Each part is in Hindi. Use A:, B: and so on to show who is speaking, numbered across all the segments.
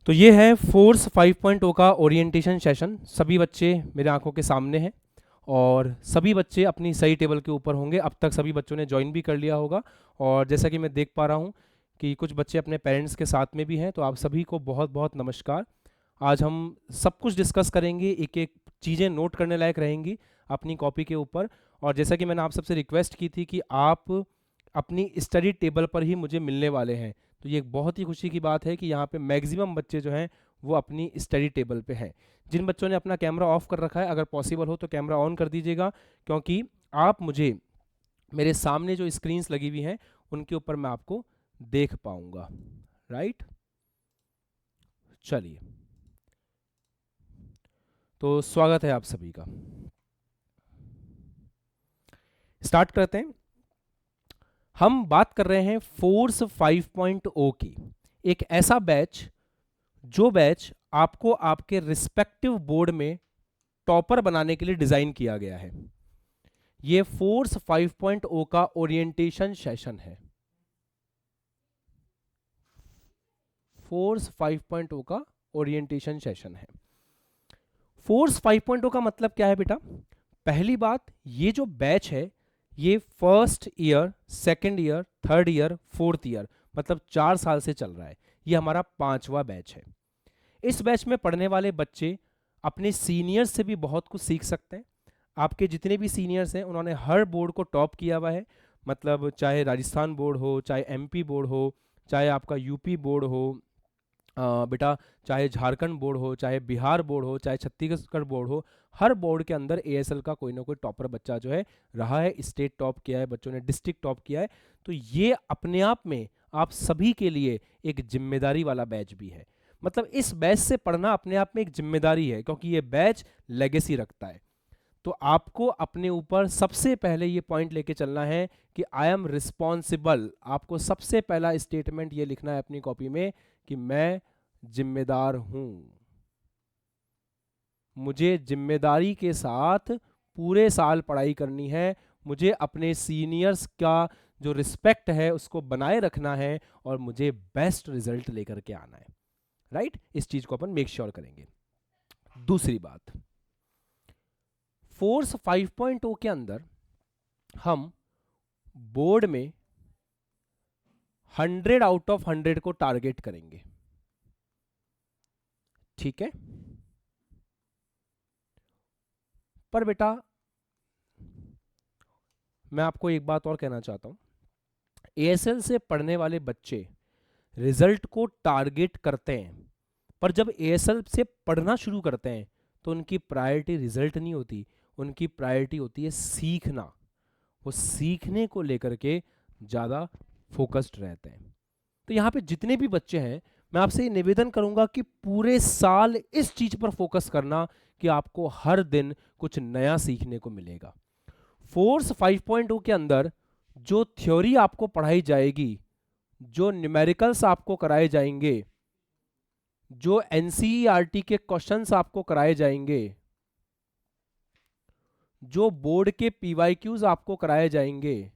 A: तो ये है फोर्स 5.0 का ओरिएंटेशन सेशन। सभी बच्चे मेरे आंखों के सामने हैं और सभी बच्चे अपनी सही टेबल के ऊपर होंगे। अब तक सभी बच्चों ने ज्वाइन भी कर लिया होगा और जैसा कि मैं देख पा रहा हूँ कि कुछ बच्चे अपने पेरेंट्स के साथ में भी हैं, तो आप सभी को बहुत बहुत नमस्कार। आज हम सब कुछ डिस्कस करेंगे, एक एक चीज़ें नोट करने लायक रहेंगी अपनी कॉपी के ऊपर। और जैसा कि मैंने आप सबसे रिक्वेस्ट की थी कि आप अपनी स्टडी टेबल पर ही मुझे मिलने वाले हैं, तो ये एक बहुत ही खुशी की बात है कि यहाँ पे मैक्सिमम बच्चे जो हैं वो अपनी स्टडी टेबल पे हैं। जिन बच्चों ने अपना कैमरा ऑफ कर रखा है, अगर पॉसिबल हो तो कैमरा ऑन कर दीजिएगा, क्योंकि आप मुझे मेरे सामने जो स्क्रीन्स लगी हुई हैं उनके ऊपर मैं आपको देख पाऊंगा। राइट, चलिए, तो स्वागत है आप सभी का। स्टार्ट करते हैं। हम बात कर रहे हैं फोर्स 5.0 की, एक ऐसा बैच जो बैच आपको आपके रिस्पेक्टिव बोर्ड में टॉपर बनाने के लिए डिजाइन किया गया है। ये फोर्स 5.0 का ओरिएंटेशन सेशन है। फोर्स 5.0 का ओरिएंटेशन सेशन है। फोर्स 5.0 का मतलब क्या है बेटा? पहली बात, ये जो बैच है ये first year, second year, third year, fourth year, मतलब 4 साल से चल रहा है। ये हमारा 5वां बैच है। इस बैच में पढ़ने वाले बच्चे अपने सीनियर्स से भी बहुत कुछ सीख सकते हैं। आपके जितने भी सीनियर्स हैं उन्होंने हर बोर्ड को टॉप किया हुआ है, मतलब चाहे राजस्थान बोर्ड हो, चाहे एमपी बोर्ड हो, चाहे आपका यूपी बोर्ड हो, बेटा चाहे झारखंड बोर्ड हो, चाहे बिहार बोर्ड हो, चाहे छत्तीसगढ़ बोर्ड हो, हर बोर्ड के अंदर एएसएल का कोई ना कोई टॉपर बच्चा जो है रहा है। स्टेट टॉप किया है, बच्चों ने डिस्ट्रिक्ट टॉप किया है। तो ये अपने आप में आप सभी के लिए एक जिम्मेदारी वाला बैच भी है। मतलब इस बैच से पढ़ना अपने आप में एक जिम्मेदारी है, क्योंकि ये बैच लेगेसी रखता है। तो आपको अपने ऊपर सबसे पहले ये पॉइंट लेके चलना है कि आई एम रिस्पॉन्सिबल। आपको सबसे पहला स्टेटमेंट ये लिखना है अपनी कॉपी में कि मैं जिम्मेदार हूं। मुझे जिम्मेदारी के साथ पूरे साल पढ़ाई करनी है। मुझे अपने सीनियर्स का जो रिस्पेक्ट है उसको बनाए रखना है और मुझे बेस्ट रिजल्ट लेकर के आना है। राइट, इस चीज को अपन मेक श्योर करेंगे। दूसरी बात, फोर्स 5.0 के अंदर हम बोर्ड में 100 आउट ऑफ 100 को टारगेट करेंगे। ठीक है, पर बेटा मैं आपको एक बात और कहना चाहता हूं। एएसएल से पढ़ने वाले बच्चे रिजल्ट को टारगेट करते हैं, पर जब एएसएल से पढ़ना शुरू करते हैं तो उनकी प्रायोरिटी रिजल्ट नहीं होती, उनकी प्रायोरिटी होती है सीखना। वो सीखने को लेकर के ज़्यादा फोकस्ड रहते हैं। तो यहाँ पे जितने भी बच्चे हैं, मैं आपसे ये निवेदन करूंगा कि पूरे साल इस चीज पर फोकस करना कि आपको हर दिन कुछ नया सीखने को मिलेगा। फोर्स 5.0 के अंदर जो थ्योरी आपको पढ़ाई जाएगी, जो न्यूमेरिकल्स आपको कराए जाएंगे, जो एनसीईआरटी के क्वेश्चंस आपको कराए जाएंगे, जो बोर्ड के पीवाईक्यूज आपको कराए जाएंगे,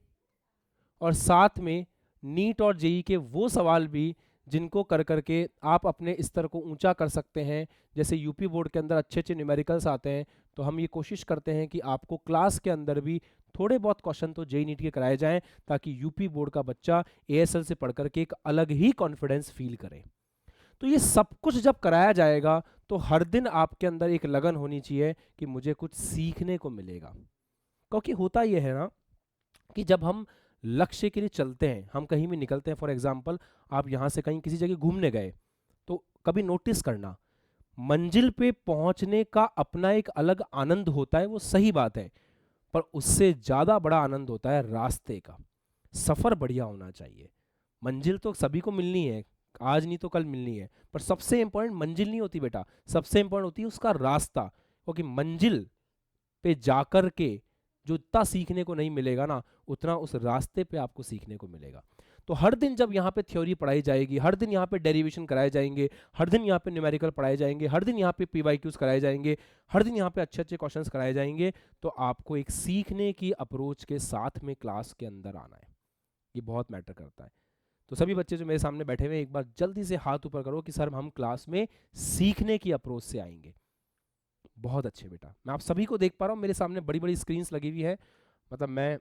A: और साथ में नीट और जेई के वो सवाल भी जिनको कर करके आप अपने स्तर को ऊंचा कर सकते हैं। जैसे यूपी बोर्ड के अंदर अच्छे अच्छे न्यूमेरिकल्स आते हैं, तो हम ये कोशिश करते हैं कि आपको क्लास के अंदर भी थोड़े बहुत क्वेश्चन तो जेई नीट के कराए जाएं, ताकि यूपी बोर्ड का बच्चा एएसएल से पढ़ करके एक अलग ही कॉन्फिडेंस फील करे। तो ये सब कुछ जब कराया जाएगा तो हर दिन आपके अंदर एक लगन होनी चाहिए कि मुझे कुछ सीखने को मिलेगा। क्योंकि होता यह है ना कि जब हम लक्ष्य के लिए चलते हैं, हम कहीं भी निकलते हैं, फॉर एग्जाम्पल आप यहाँ से कहीं किसी जगह घूमने गए, तो कभी नोटिस करना, मंजिल पे पहुंचने का अपना एक अलग आनंद होता है, वो सही बात है, पर उससे ज़्यादा बड़ा आनंद होता है रास्ते का। सफ़र बढ़िया होना चाहिए। मंजिल तो सभी को मिलनी है, आज नहीं तो कल मिलनी है, पर सबसे इंपॉर्टेंट मंजिल नहीं होती बेटा, सबसे इंपॉर्टेंट होती है उसका रास्ता। क्योंकि मंजिल पे जाकर के जो इतना सीखने को नहीं मिलेगा ना, उतना उस रास्ते पे आपको सीखने को मिलेगा। तो हर दिन जब यहाँ पे थ्योरी पढ़ाई जाएगी, हर दिन यहाँ पे डेरिवेशन कराए जाएंगे, हर दिन यहाँ पे न्यूमेरिकल पढ़ाए जाएंगे, हर दिन यहाँ पे पीवाईक्यूज कराए जाएंगे, हर दिन यहाँ पे अच्छे अच्छे क्वेश्चंस कराए जाएंगे, तो आपको एक सीखने की अप्रोच के साथ में क्लास के अंदर आना है। ये बहुत मैटर करता है। तो सभी बच्चे जो मेरे सामने बैठे हुए हैं, एक बार जल्दी से हाथ ऊपर करो कि सर हम क्लास में सीखने की अप्रोच से आएंगे। बहुत अच्छे बेटा, मैं आप सभी को देख पा रहा हूँ, मेरे सामने बड़ी बड़ी स्क्रीन्स लगी हुई है, मतलब मैं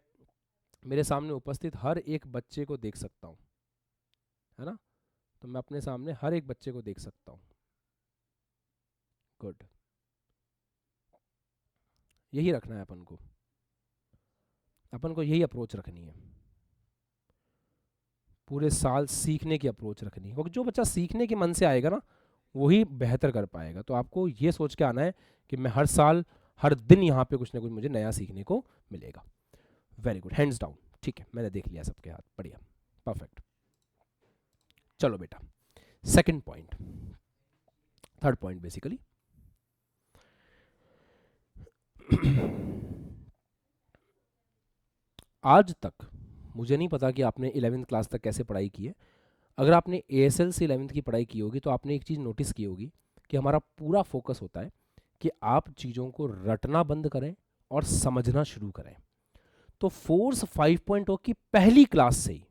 A: मेरे सामने उपस्थित हर एक बच्चे को देख सकता हूँ, है ना। तो मैं अपने सामने हर एक बच्चे को देख सकता हूँ। गुड, यही रखना है अपन को यही अप्रोच रखनी है, पूरे साल सीखने की अप्रोच रखनी है, क्योंकि जो बच्चा सीखने के मन से आएगा ना वही बेहतर कर पाएगा। तो आपको ये सोच के आना है कि मैं हर साल हर दिन यहाँ पे कुछ ना कुछ मुझे नया सीखने को मिलेगा। वेरी गुड, हैंड्स डाउन, ठीक है, मैंने देख लिया सबके हाथ, बढ़िया, परफेक्ट। चलो बेटा, second point, third point basically आज तक मुझे नहीं पता कि आपने 11वीं क्लास तक कैसे पढ़ाई की है। अगर आपने ASL से 11वीं की पढ़ाई की होगी तो आपने एक चीज़ नोटिस की होगी कि हमारा पूरा फोकस होता है कि आप चीज़ों को रटना बंद करें और समझना शुरू करें। तो फोर्स 5.0 की पहली क्लास से ही,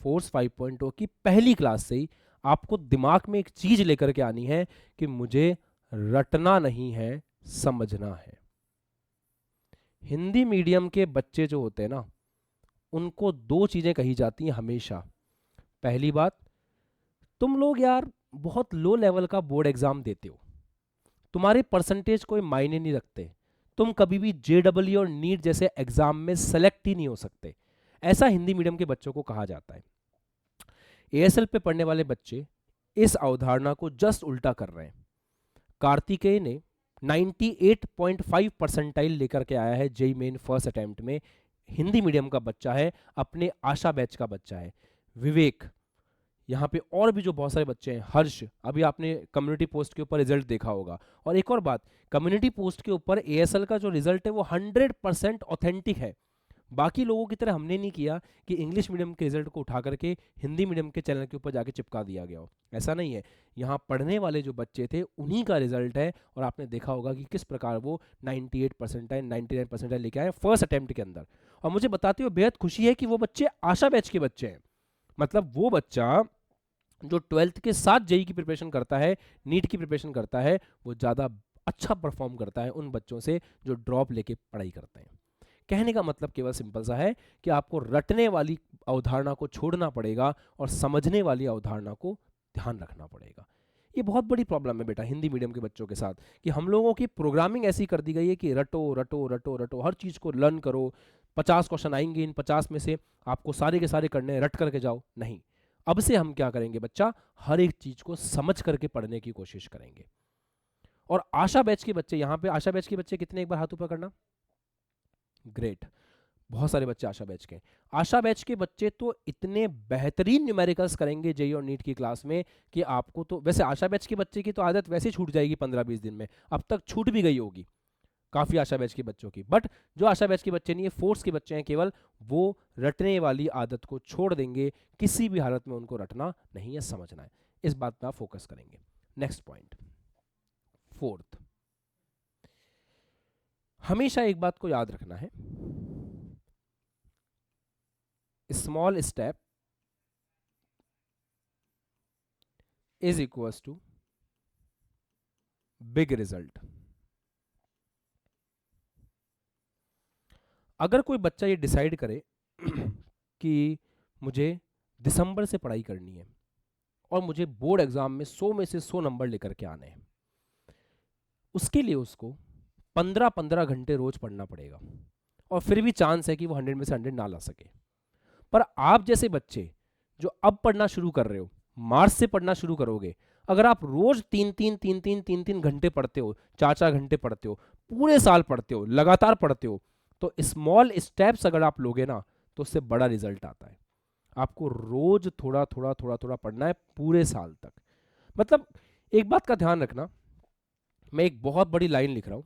A: फोर्स 5.0 की पहली क्लास से ही आपको दिमाग में एक चीज़ लेकर के आनी है कि मुझे रटना नहीं है, समझना है। हिंदी मीडियम के बच्चे जो होते हैं ना, उनको दो चीज़ें कही जाती हैं हमेशा। पहली बात, तुम लोग यार बहुत लो लेवल का बोर्ड एग्जाम देते हो, तुम्हारे परसेंटेज कोई मायने नहीं रखते, तुम कभी भी JEE और नीट जैसे एग्जाम में सेलेक्ट ही नहीं हो सकते, ऐसा हिंदी मीडियम के बच्चों को कहा जाता है। ASL पे पढ़ने वाले बच्चे इस अवधारणा को जस्ट उल्टा कर रहे हैं। कार्तिकेय ने 98.5 परसेंटाइल लेकर के आया है जेई मेन फर्स्ट अटेम्प्ट में, हिंदी मीडियम का बच्चा है, अपने आशा बैच का बच्चा है। विवेक, यहाँ पे और भी जो बहुत सारे बच्चे हैं, हर्ष, अभी आपने कम्युनिटी पोस्ट के ऊपर रिजल्ट देखा होगा। और एक और बात, कम्युनिटी पोस्ट के ऊपर ASL का जो रिजल्ट है वो 100% ऑथेंटिक है। बाकी लोगों की तरह हमने नहीं किया कि इंग्लिश मीडियम के रिजल्ट को उठा करके हिंदी मीडियम के चैनल के ऊपर जाके चिपका दिया गया हो, ऐसा नहीं है। यहाँ पढ़ने वाले जो बच्चे थे उन्हीं का रिजल्ट है, और आपने देखा होगा कि किस प्रकार वो 98% 99% लेके आए फर्स्ट अटेम्प्ट के अंदर। और मुझे बताते हुए बेहद खुशी है कि वो बच्चे आशा बैच के बच्चे हैं। मतलब वो बच्चा जो 12th के साथ जेई की प्रिपरेशन करता है, नीट की प्रिपरेशन करता है, वो ज़्यादा अच्छा परफॉर्म करता है उन बच्चों से जो ड्रॉप लेके पढ़ाई करते हैं। कहने का मतलब केवल सिंपल सा है कि आपको रटने वाली अवधारणा को छोड़ना पड़ेगा और समझने वाली अवधारणा को ध्यान रखना पड़ेगा। ये बहुत बड़ी प्रॉब्लम है बेटा हिंदी मीडियम के बच्चों के साथ, कि हम लोगों की प्रोग्रामिंग ऐसी कर दी गई है कि रटो रटो रटो रटो, हर चीज़ को लर्न करो, 50 क्वेश्चन आएंगे, इन 50 में से आपको सारे के सारे करने हैं, रट करके जाओ। नहीं, अब से हम क्या करेंगे बच्चा, हर एक चीज़ को समझ करके पढ़ने की कोशिश करेंगे। और आशा बैच के बच्चे, यहाँ पे आशा बैच के बच्चे कितने, एक बार हाथ ऊपर करना। ग्रेट, बहुत सारे बच्चे आशा बैच के। आशा बैच के बच्चे तो इतने बेहतरीन न्यूमेरिकल्स करेंगे जेई और नीट की क्लास में कि आपको तो, वैसे आशा बैच के बच्चे की तो आदत वैसे छूट जाएगी 15-20 दिन में, अब तक छूट भी गई होगी काफ़ी आशा बैच के बच्चों की। बट जो आशा बैच के बच्चे नहीं है, फोर्स के बच्चे हैं केवल, वो रटने वाली आदत को छोड़ देंगे, किसी भी हालत में उनको रटना नहीं है, समझना है। इस बात पर आप फोकस करेंगे। नेक्स्ट पॉइंट, फोर्थ, हमेशा एक बात को याद रखना है, small step is equals to big result. अगर कोई बच्चा ये डिसाइड करे कि मुझे दिसंबर से पढ़ाई करनी है और मुझे बोर्ड एग्जाम में 100 में से 100 नंबर लेकर के आने हैं, उसके लिए उसको 15-15 घंटे रोज पढ़ना पड़ेगा, और फिर भी चांस है कि वो 100 में से 100 ना ला सके। पर आप जैसे बच्चे जो अब पढ़ना शुरू कर रहे हो, मार्च से पढ़ना शुरू करोगे, अगर आप रोज 3-3 घंटे पढ़ते हो, 4-4 घंटे पढ़ते हो, पूरे साल पढ़ते हो, लगातार पढ़ते हो, तो स्मॉल स्टेप्स अगर आप लोगे ना तो उससे बड़ा रिजल्ट आता है। आपको रोज थोड़ा थोड़ा थोड़ा थोड़ा पढ़ना है पूरे साल तक। मतलब एक बात का ध्यान रखना, मैं एक बहुत बड़ी लाइन लिख रहा हूं,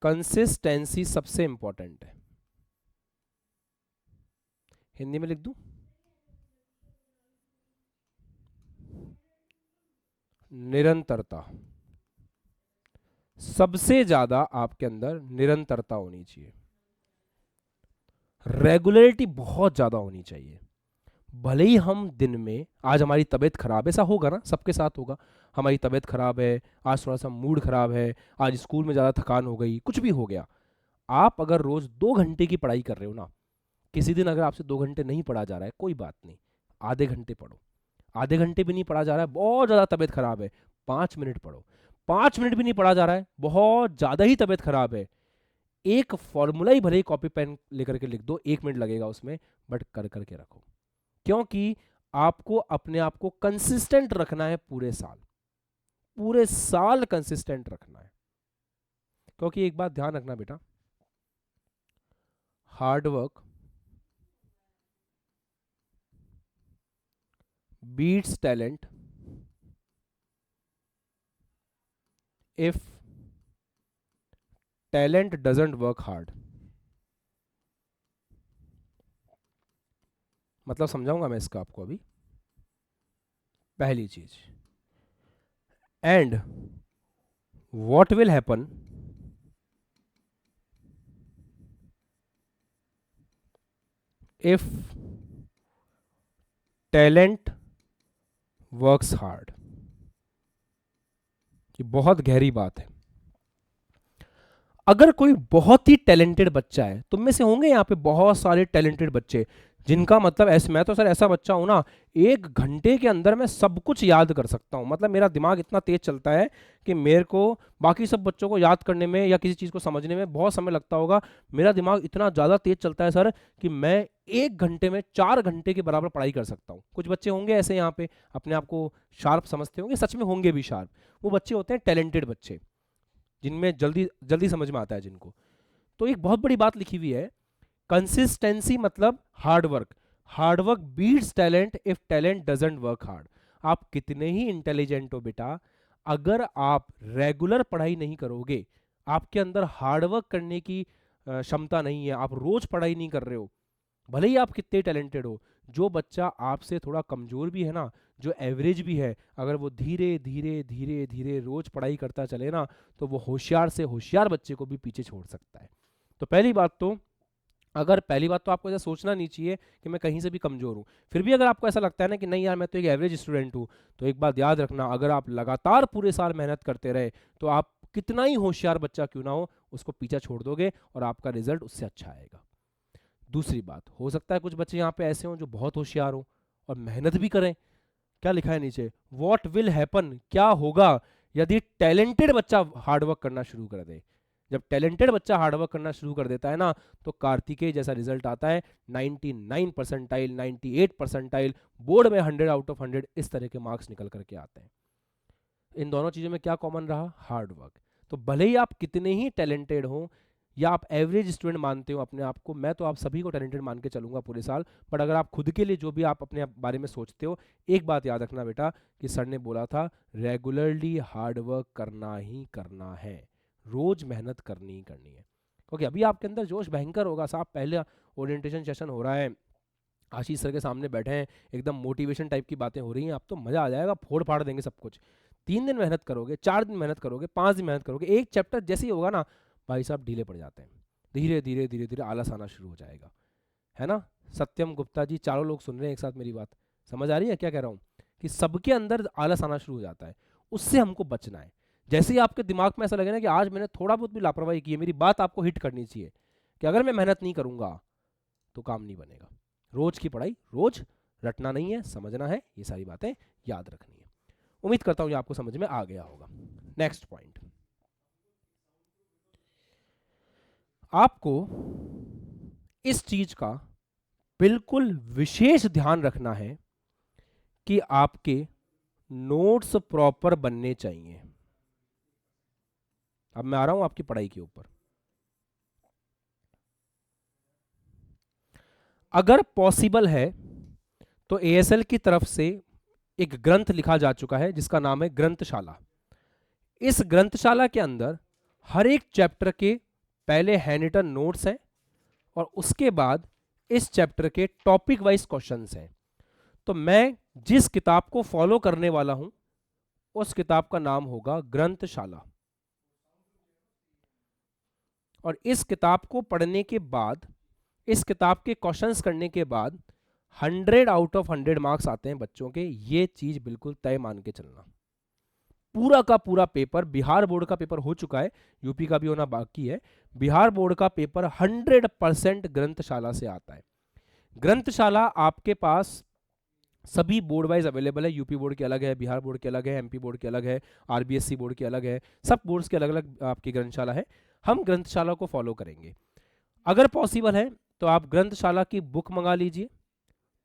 A: कंसिस्टेंसी सबसे इंपॉर्टेंट है। हिंदी में लिख दूं, निरंतरता, सबसे ज्यादा आपके अंदर निरंतरता होनी चाहिए, रेगुलरिटी बहुत ज्यादा होनी चाहिए। भले ही हम दिन में, आज हमारी तबीयत खराब है, ऐसा होगा ना, सबके साथ होगा, हमारी तबीयत खराब है, आज थोड़ा सा मूड खराब है, आज स्कूल में ज़्यादा थकान हो गई, कुछ भी हो गया, आप अगर रोज़ 2 घंटे की पढ़ाई कर रहे हो ना, किसी दिन अगर आपसे 2 घंटे नहीं पढ़ा जा रहा है, कोई बात नहीं, आधे घंटे पढ़ो। आधे घंटे भी नहीं पढ़ा जा रहा है, बहुत ज़्यादा तबीयत खराब है, 5 मिनट पढ़ो। 5 मिनट भी नहीं पढ़ा जा रहा है, बहुत ज़्यादा ही तबीयत खराब है, एक फॉर्मूला ही भले ही कॉपी पेन लेकर के लिख दो, 1 मिनट लगेगा उसमें, बट कर करके रखो, क्योंकि आपको अपने आप को कंसिस्टेंट रखना है, पूरे साल कंसिस्टेंट रखना है। क्योंकि एक बात ध्यान रखना बेटा, hard work beats talent if talent doesn't work hard. मतलब समझाऊंगा मैं इसका आपको अभी। पहली चीज, and what will happen if talent works hard. ये बहुत गहरी बात है। अगर कोई बहुत ही टैलेंटेड बच्चा है, तुम में से होंगे यहाँ पे बहुत सारे टैलेंटेड बच्चे, जिनका मतलब ऐसे, मैं तो सर ऐसा बच्चा हूं ना, 1 घंटे के अंदर मैं सब कुछ याद कर सकता हूं, मतलब मेरा दिमाग इतना तेज चलता है कि मेरे को बाकी सब बच्चों को याद करने में या किसी चीज़ को समझने में बहुत समय लगता होगा, मेरा दिमाग इतना ज़्यादा तेज चलता है सर कि मैं 1 घंटे में 4 घंटे के बराबर पढ़ाई कर सकता हूँ। कुछ बच्चे होंगे ऐसे यहाँ पे, अपने आप को शार्प समझते होंगे, सच में होंगे भी शार्प, वो बच्चे होते हैं टैलेंटेड बच्चे, जिनमें जल्दी जल्दी समझ में आता है जिनको। तो एक बहुत बड़ी बात लिखी हुई है, कंसिस्टेंसी मतलब hard work beats talent if talent doesn't work hard. आप कितने ही इंटेलिजेंट हो बेटा, अगर आप रेगुलर पढ़ाई नहीं करोगे, आपके अंदर हार्ड वर्क करने की क्षमता नहीं है, आप रोज पढ़ाई नहीं कर रहे हो, भले ही आप कितने टैलेंटेड हो, जो बच्चा आपसे थोड़ा कमजोर भी है ना, जो एवरेज भी है, अगर वो धीरे धीरे धीरे धीरे रोज पढ़ाई करता चले ना, तो वो होशियार से होशियार बच्चे को भी पीछे छोड़ सकता है। तो पहली बात तो आपको ऐसा सोचना नहीं चाहिए कि मैं कहीं से भी कमजोर हूँ। फिर भी अगर आपको ऐसा लगता है ना कि नहीं यार मैं तो एक एवरेज स्टूडेंट हूँ, तो एक बात याद रखना, अगर आप लगातार पूरे साल मेहनत करते रहे, तो आप कितना ही होशियार बच्चा क्यों ना हो, उसको पीछा छोड़ दोगे और आपका रिजल्ट उससे अच्छा आएगा। दूसरी बात, हो सकता है कुछ बच्चे यहाँ पे ऐसे हों जो बहुत होशियार हों और मेहनत भी करें। क्या लिखा है नीचे, वॉट विल हैपन, क्या होगा यदि टैलेंटेड बच्चा हार्डवर्क करना शुरू कर दे। जब टैलेंटेड बच्चा हार्डवर्क करना शुरू कर देता है ना, तो कार्तिकेय जैसा रिजल्ट आता है, 99 परसेंटाइल, 98 परसेंटाइल, बोर्ड में 100 आउट ऑफ 100, इस तरह के मार्क्स निकल करके आते हैं। इन दोनों चीज़ों में क्या कॉमन रहा, हार्डवर्क। तो भले ही आप कितने ही टैलेंटेड हो या आप एवरेज स्टूडेंट मानते हो अपने आप को, मैं तो आप सभी को टैलेंटेड मान के चलूंगा पूरे साल, पर अगर आप खुद के लिए जो भी आप अपने बारे में सोचते हो, एक बात याद रखना बेटा कि सर ने बोला था रेगुलरली हार्डवर्क करना ही करना है, रोज मेहनत करनी ही करनी है। क्योंकि अभी आपके अंदर जोश भयंकर होगा साहब, पहले ओरिएंटेशन सेशन हो रहा है, आशीष सर के सामने बैठे हैं, एकदम मोटिवेशन टाइप की बातें हो रही हैं, अब तो मजा आ जाएगा, फोड़ फाड़ देंगे सब कुछ। 3 दिन मेहनत करोगे, 4 दिन मेहनत करोगे, 5 दिन मेहनत करोगे, एक चैप्टर जैसे ही होगा ना भाई साहब ढीले पड़ जाते हैं, धीरे धीरे धीरे धीरे आलस आना शुरू हो जाएगा, है ना। सत्यम गुप्ता जी, चारों लोग सुन रहे हैं एक साथ मेरी बात, समझ आ रही है क्या कह रहा हूँ, कि सबके अंदर आलस आना शुरू हो जाता है, उससे हमको बचना है। जैसे ही आपके दिमाग में ऐसा लगे ना कि आज मैंने थोड़ा बहुत भी लापरवाही की है, मेरी बात आपको हिट करनी चाहिए कि अगर मैं मेहनत नहीं करूंगा तो काम नहीं बनेगा। रोज की पढ़ाई, रोज रटना नहीं है, समझना है, ये सारी बातें याद रखनी है। उम्मीद करता हूं ये आपको समझ में आ गया होगा। नेक्स्ट पॉइंट, आपको इस चीज का बिल्कुल विशेष ध्यान रखना है कि आपके नोट्स प्रॉपर बनने चाहिए। अब मैं आ रहा हूं आपकी पढ़ाई के ऊपर। अगर पॉसिबल है तो एएसएल की तरफ से एक ग्रंथ लिखा जा चुका है जिसका नाम है ग्रंथशाला। इस ग्रंथशाला के अंदर हर एक चैप्टर के पहले हैंड रिटन नोट्स हैं और उसके बाद इस चैप्टर के टॉपिक वाइज क्वेश्चंस हैं। तो मैं जिस किताब को फॉलो करने वाला हूं उस किताब का नाम होगा ग्रंथशाला। और इस किताब को पढ़ने के बाद, इस किताब के क्वेश्चंस करने के बाद 100 आउट ऑफ 100 मार्क्स आते हैं बच्चों के। ये चीज बिल्कुल तय मान के चलना। पूरा का पूरा पेपर, बिहार बोर्ड का पेपर हो चुका है, यूपी का भी होना बाकी है। बिहार बोर्ड का पेपर 100% ग्रंथशाला से आता है। ग्रंथशाला आपके पास सभी बोर्ड वाइज अवेलेबल है। यूपी बोर्ड के अलग है, बिहार बोर्ड के अलग है, एमपी बोर्ड के अलग है, आरबीएससी बोर्ड के अलग है, सब बोर्ड्स के अलग अलग आपकी ग्रंथशाला है। हम ग्रंथशाला को फॉलो करेंगे। अगर पॉसिबल है तो आप ग्रंथशाला की बुक मंगा लीजिए।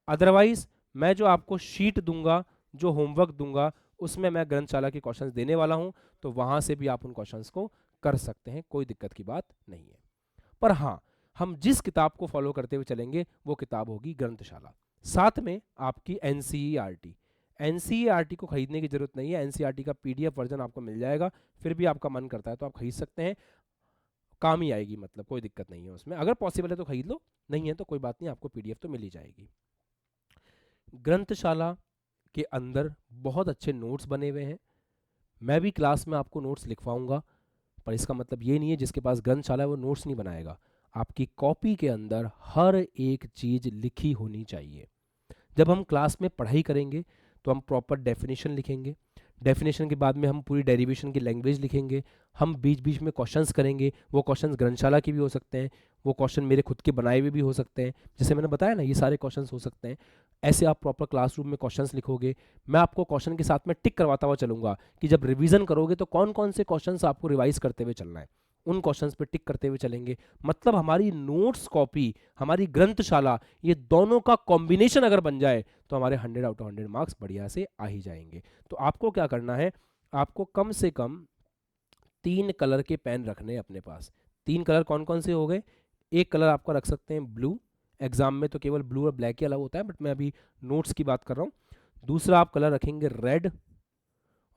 A: अदरवाइज मैं जो आपको शीट दूंगा, जो होमवर्क दूंगा, उसमें मैं ग्रंथशाला के क्वेश्चंस देने वाला हूं, तो वहां से भी आप उन क्वेश्चंस को कर सकते हैं, कोई दिक्कत की बात नहीं है। पर हाँ, हम जिस किताब को फॉलो करते हुए चलेंगे वो किताब होगी ग्रंथशाला। साथ में आपकी एनसीईआरटी। एनसीईआरटी को खरीदने की जरूरत नहीं है, एनसीईआरटी का पीडीएफ वर्जन आपको मिल जाएगा। फिर भी आपका मन करता है तो आप खरीद सकते हैं, काम ही आएगी, मतलब कोई दिक्कत नहीं है उसमें। अगर पॉसिबल है तो खरीद लो, नहीं है तो कोई बात नहीं, आपको पीडीएफ तो मिल ही जाएगी। ग्रंथशाला के अंदर बहुत अच्छे नोट्स बने हुए हैं। मैं भी क्लास में आपको नोट्स लिखवाऊंगा, पर इसका मतलब ये नहीं है जिसके पास ग्रंथशाला है वो नोट्स नहीं बनाएगा। आपकी कॉपी के अंदर हर एक चीज़ लिखी होनी चाहिए। जब हम क्लास में पढ़ाई करेंगे तो हम प्रॉपर डेफिनेशन लिखेंगे, डेफिनेशन के बाद में हम पूरी डेरिवेशन की लैंग्वेज लिखेंगे, हम बीच बीच में क्वेश्चंस करेंगे। वो क्वेश्चंस ग्रंथशाला के भी हो सकते हैं, वो क्वेश्चन मेरे खुद के बनाए हुए भी हो सकते हैं, जैसे मैंने बताया ना, ये सारे क्वेश्चंस हो सकते हैं। ऐसे आप प्रॉपर क्लासरूम में क्वेश्चंस लिखोगे। मैं आपको क्वेश्चन के साथ में टिक करवाता हुआ चलूंगा कि जब रिवीजन करोगे तो कौन कौन से क्वेश्चंस आपको रिवाइज करते हुए चलना है, उन क्वेश्चंस पे टिक करते हुए चलेंगे। मतलब हमारी नोट्स कॉपी, हमारी ग्रंथशाला, ये दोनों का कॉम्बिनेशन अगर बन जाए तो हमारे 100 आउट ऑफ 100 मार्क्स बढ़िया से आ ही जाएंगे। तो आपको क्या करना है, आपको कम से कम 3 कलर के पेन रखने हैं अपने पास। 3 कलर कौन कौन से हो गए? एक कलर आपका रख सकते हैं ब्लू, एग्जाम में तो केवल ब्लू और ब्लैक ही अलाउ होता है, बट मैं अभी नोट्स की बात कर रहा हूँ। दूसरा आप कलर रखेंगे रेड,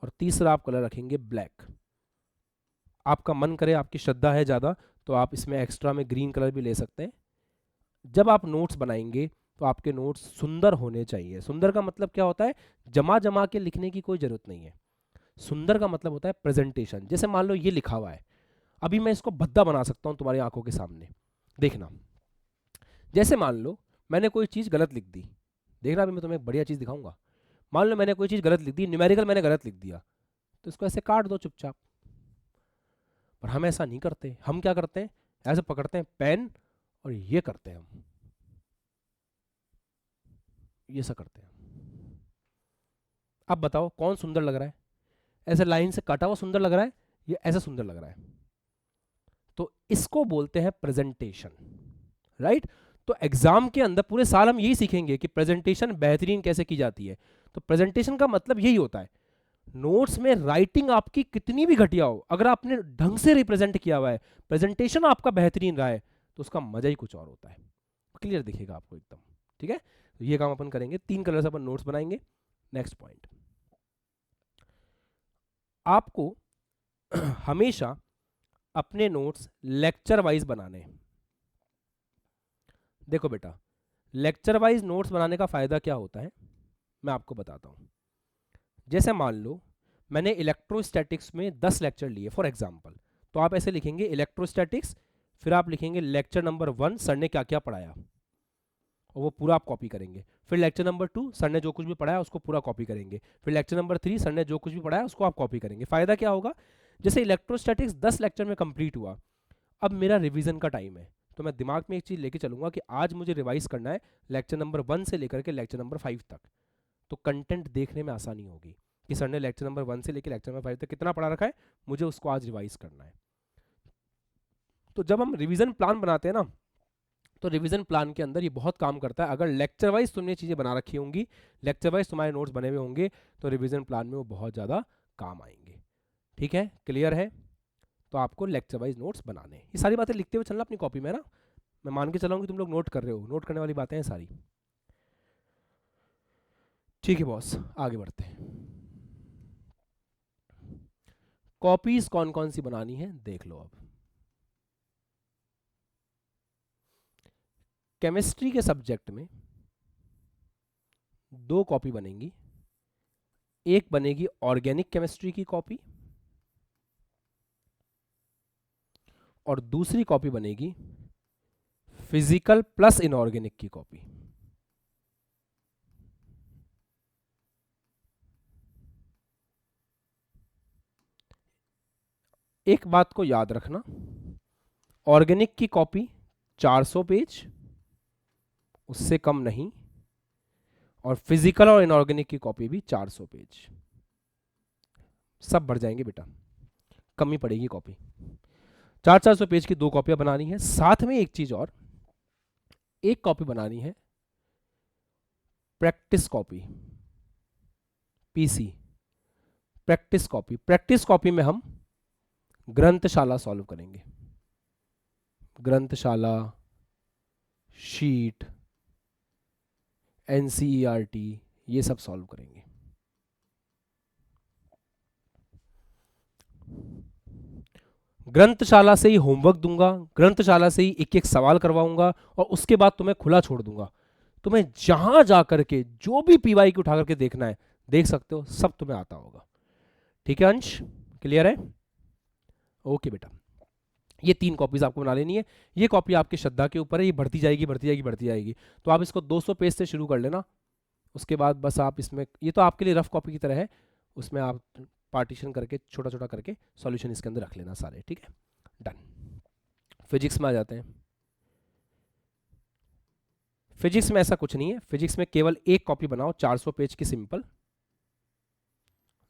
A: और तीसरा आप कलर रखेंगे ब्लैक। आपका मन करे, आपकी श्रद्धा है ज़्यादा, तो आप इसमें एक्स्ट्रा में ग्रीन कलर भी ले सकते हैं। जब आप नोट्स बनाएंगे तो आपके नोट्स सुंदर होने चाहिए। सुंदर का मतलब क्या होता है? जमा जमा के लिखने की कोई ज़रूरत नहीं है। सुंदर का मतलब होता है प्रेजेंटेशन। जैसे मान लो ये लिखा हुआ है, अभी मैं इसको भद्दा बना सकता हूँ तुम्हारी आंखों के सामने, देखना। जैसे मान लो मैंने कोई चीज़ गलत लिख दी, देखना अभी मैं तुम्हें एक बढ़िया चीज़ दिखाऊंगा। मान लो मैंने कोई चीज़ गलत लिख दी, न्यूमेरिकल मैंने गलत लिख दिया, तो इसको ऐसे काट दो चुपचाप। पर हम ऐसा नहीं करते। हम क्या करते हैं? ऐसे पकड़ते हैं पेन और ये करते हैं, हम ये सा करते हैं। अब बताओ कौन सुंदर लग रहा है? ऐसे लाइन से काटा हुआ सुंदर लग रहा है, ये ऐसा सुंदर लग रहा है? तो इसको बोलते हैं प्रेजेंटेशन, राइट? तो एग्जाम के अंदर पूरे साल हम यही सीखेंगे कि प्रेजेंटेशन बेहतरीन कैसे की जाती है। तो प्रेजेंटेशन का मतलब यही होता है, नोट्स में राइटिंग आपकी कितनी भी घटिया हो, अगर आपने ढंग से रिप्रेजेंट किया हुआ है, प्रेजेंटेशन आपका बेहतरीन रहा है, तो उसका मजा ही कुछ और होता है। क्लियर दिखेगा आपको एकदम, ठीक है? तो ये काम अपन करेंगे, 3 कलर से अपन नोट्स बनाएंगे। नेक्स्ट पॉइंट, आपको हमेशा अपने नोट्स लेक्चर वाइज बनाने हैं। देखो बेटा, लेक्चर वाइज नोट्स बनाने का फायदा क्या होता है, मैं आपको बताता हूं। जैसे मान लो मैंने इलेक्ट्रोस्टैटिक्स में 10 लेक्चर लिए फॉर एग्जांपल, तो आप ऐसे लिखेंगे इलेक्ट्रोस्टैटिक्स, फिर आप लिखेंगे लेक्चर नंबर 1 सर ने क्या क्या पढ़ाया, और वो पूरा आप कॉपी करेंगे। फिर लेक्चर नंबर 2 सर ने जो कुछ भी पढ़ाया उसको पूरा कॉपी करेंगे। फिर लेक्चर नंबर 3 सर ने जो कुछ भी पढ़ाया उसको आप कॉपी करेंगे। फायदा क्या होगा? जैसे इलेक्ट्रोस्टैटिक्स 10 लेक्चर में कंप्लीट हुआ, अब मेरा रिवीजन का टाइम है, तो मैं दिमाग में एक चीज़ लेके चलूंगा कि आज मुझे रिवाइज करना है लेक्चर नंबर 1 से लेकर के लेक्चर नंबर 5 तक। तो कंटेंट देखने में आसानी होगी कि सर ने लेक्चर नंबर 1 से लेकर लेक्चर नंबर 5 तक कितना पढ़ा रखा है, मुझे उसको आज रिवाइज करना है। तो जब हम रिवीजन प्लान बनाते हैं ना, तो रिवीजन प्लान के अंदर ये बहुत काम करता है। अगर लेक्चर वाइज तुमने चीज़ें बना रखी होंगी, लेक्चर वाइज तुम्हारे नोट्स बने हुए होंगे, तो रिवीजन प्लान में वो बहुत ज़्यादा काम आएंगे। ठीक है, क्लियर है? तो आपको लेक्चर वाइज नोट्स बनाने हैं। ये सारी बातें लिखते हुए चलना अपनी कॉपी में ना, मैं मान के चला हूँ कि तुम लोग नोट कर रहे हो, नोट करने वाली बातें हैं सारी। ठीक है बॉस, आगे बढ़ते हैं। कॉपीज कौन कौन सी बनानी है देख लो। अब केमिस्ट्री के सब्जेक्ट में 2 कॉपी बनेंगी, एक बनेगी ऑर्गेनिक केमिस्ट्री की कॉपी और दूसरी कॉपी बनेगी फिजिकल प्लस इनऑर्गेनिक की कॉपी। एक बात को याद रखना, ऑर्गेनिक की कॉपी 400 पेज, उससे कम नहीं, और फिजिकल और इनऑर्गेनिक की कॉपी भी 400 पेज। सब भर जाएंगे बेटा, कमी पड़ेगी कॉपी। 400 पेज की 2 कॉपियां बनानी है। साथ में एक चीज और, एक कॉपी बनानी है practice copy, PC practice copy. Practice copy में हम ग्रंथशाला सॉल्व करेंगे, ग्रंथशाला, शीट, एनसीईआरटी, ये सब सॉल्व करेंगे। ग्रंथशाला से ही होमवर्क दूंगा, ग्रंथशाला से ही एक एक सवाल करवाऊंगा, और उसके बाद तुम्हें खुला छोड़ दूंगा। तुम्हें जहां जाकर के जो भी पीवाई की उठा करके देखना है देख सकते हो, सब तुम्हें आता होगा। ठीक है अंश, क्लियर है? ओके बेटा, ये 3 कॉपीज आपको बना लेनी है। ये कॉपी आपकी श्रद्धा के ऊपर है, ये बढ़ती जाएगी बढ़ती जाएगी बढ़ती जाएगी। तो आप इसको 200 पेज से शुरू कर लेना, उसके बाद बस आप इसमें, ये तो आपके लिए रफ कॉपी की तरह है, उसमें आप पार्टीशन करके छोटा छोटा करके सॉल्यूशन इसके अंदर रख लेना सारे। ठीक है, डन। फिजिक्स में आ जाते हैं। फिजिक्स में ऐसा कुछ नहीं है, फिजिक्स में केवल एक कॉपी बनाओ 400 पेज की सिंपल,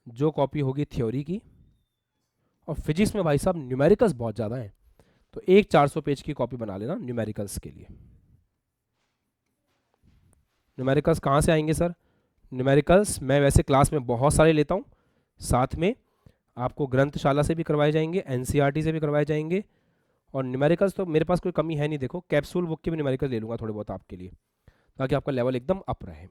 A: जो कॉपी होगी थ्योरी की। और फिजिक्स में भाई साहब न्यूमेरिकल्स बहुत ज़्यादा हैं, तो एक 400 पेज की कॉपी बना लेना न्यूमेरिकल्स के लिए। न्यूमेरिकल्स कहाँ से आएंगे सर? न्यूमेरिकल्स मैं वैसे क्लास में बहुत सारे लेता हूँ, साथ में आपको ग्रंथशाला से भी करवाए जाएंगे, एनसीईआरटी से भी करवाए जाएंगे, और न्यूमेरिकल्स तो मेरे पास कोई कमी है नहीं। देखो कैप्सूल बुक के भी न्यूमेरिकल ले लूँगा थोड़े बहुत आपके लिए, ताकि आपका लेवल एकदम अप रहे।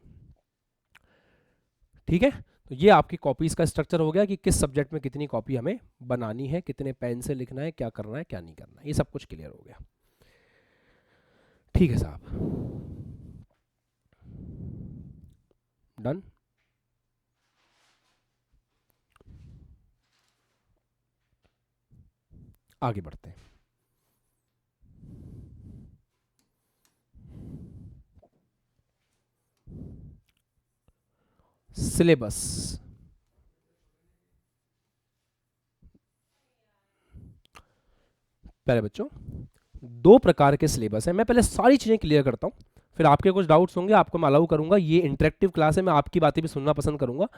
A: ठीक है, तो ये आपकी कॉपीज का स्ट्रक्चर हो गया कि किस सब्जेक्ट में कितनी कॉपी हमें बनानी है, कितने पेन से लिखना है, क्या करना है क्या नहीं करना है, ये सब कुछ क्लियर हो गया। ठीक है साहब, डन। आगे बढ़ते हैं। सिलेबस, पहले बच्चों 2 प्रकार के सिलेबस हैं। मैं पहले सारी चीजें क्लियर करता हूं, फिर आपके कुछ डाउट्स होंगे आपको मैं अलाउ करूंगा। ये इंटरेक्टिव क्लास है, मैं आपकी बातें भी सुनना पसंद करूंगा।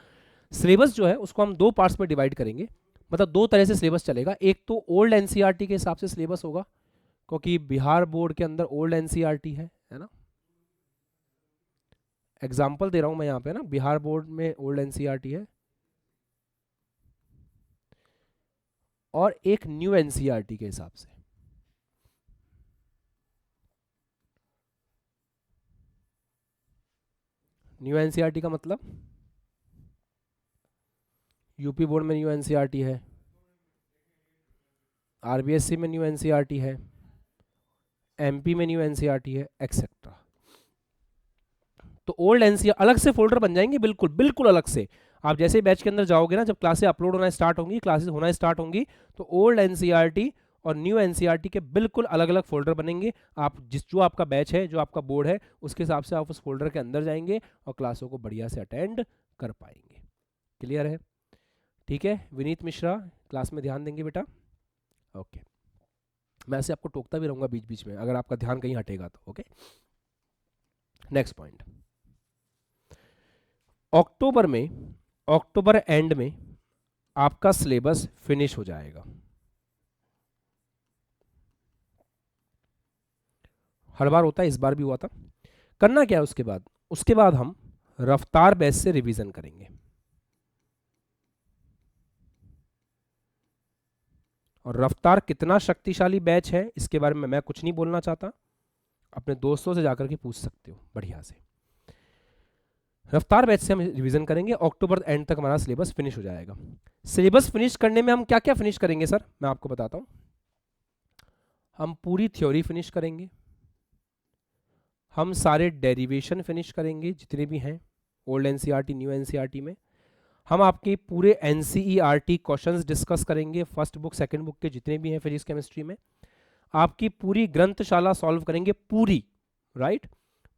A: सिलेबस जो है उसको हम 2 पार्ट्स में डिवाइड करेंगे, मतलब 2 तरह से सिलेबस चलेगा। एक तो ओल्ड एनसीईआरटी के हिसाब से सिलेबस होगा, क्योंकि बिहार बोर्ड के अंदर ओल्ड एनसीईआरटी है ना। एग्जाम्पल दे रहा हूं मैं यहाँ पे ना, बिहार बोर्ड में ओल्ड एनसीईआरटी है, और एक न्यू एनसीईआरटी के हिसाब से। न्यू एनसीईआरटी का मतलब यूपी बोर्ड में न्यू एनसीईआरटी है, आरबीएससी में न्यू एनसीईआरटी है, एमपी में न्यू एनसीईआरटी है, एक्सेट्रा। तो ओल्ड एनसीईआरटी अलग से फोल्डर बन जाएंगे, बिल्कुल बिल्कुल अलग से। आप जैसे बैच के अंदर जाओगे ना, जब क्लासेस अपलोड होना स्टार्ट होंगी, क्लासेस होना स्टार्ट होंगी, तो ओल्ड एनसीईआरटी और न्यू एनसीईआरटी के बिल्कुल अलग अलग फोल्डर बनेंगे। आप जो आपका बैच है, जो आपका बोर्ड है, उसके हिसाब से आप उस फोल्डर के अंदर जाएंगे और क्लासों को बढ़िया से अटेंड कर पाएंगे। क्लियर है? ठीक है, विनीत मिश्रा क्लास में ध्यान देंगे बेटा। ओके, मैं ऐसे आपको टोकता भी रहूंगा बीच बीच में, अगर आपका ध्यान कहीं हटेगा तो। Okay, next point. अक्टूबर में, अक्टूबर एंड में आपका सिलेबस फिनिश हो जाएगा। हर बार होता है, इस बार भी हुआ था। करना क्या है उसके बाद? उसके बाद हम रफ्तार बैच से रिवीजन करेंगे, और रफ्तार कितना शक्तिशाली बैच है इसके बारे में मैं कुछ नहीं बोलना चाहता, अपने दोस्तों से जाकर के पूछ सकते हो बढ़िया से। रफ्तार बैच से हम रिवीजन करेंगे, अक्टूबर एंड तक हमारा सिलेबस फिनिश हो जाएगा। सिलेबस फिनिश करने में हम क्या क्या फिनिश करेंगे सर, मैं आपको बताता हूं। हम पूरी थ्योरी फिनिश करेंगे, हम सारे डेरिवेशन फिनिश करेंगे जितने भी हैं ओल्ड एनसीईआरटी न्यू एनसीईआरटी में, हम आपके पूरे NCERT क्वेश्चंस डिस्कस करेंगे, फर्स्ट बुक सेकंड बुक के जितने भी हैं फिजिक्स केमिस्ट्री में। आपकी पूरी ग्रंथशाला सॉल्व करेंगे पूरी, राइट।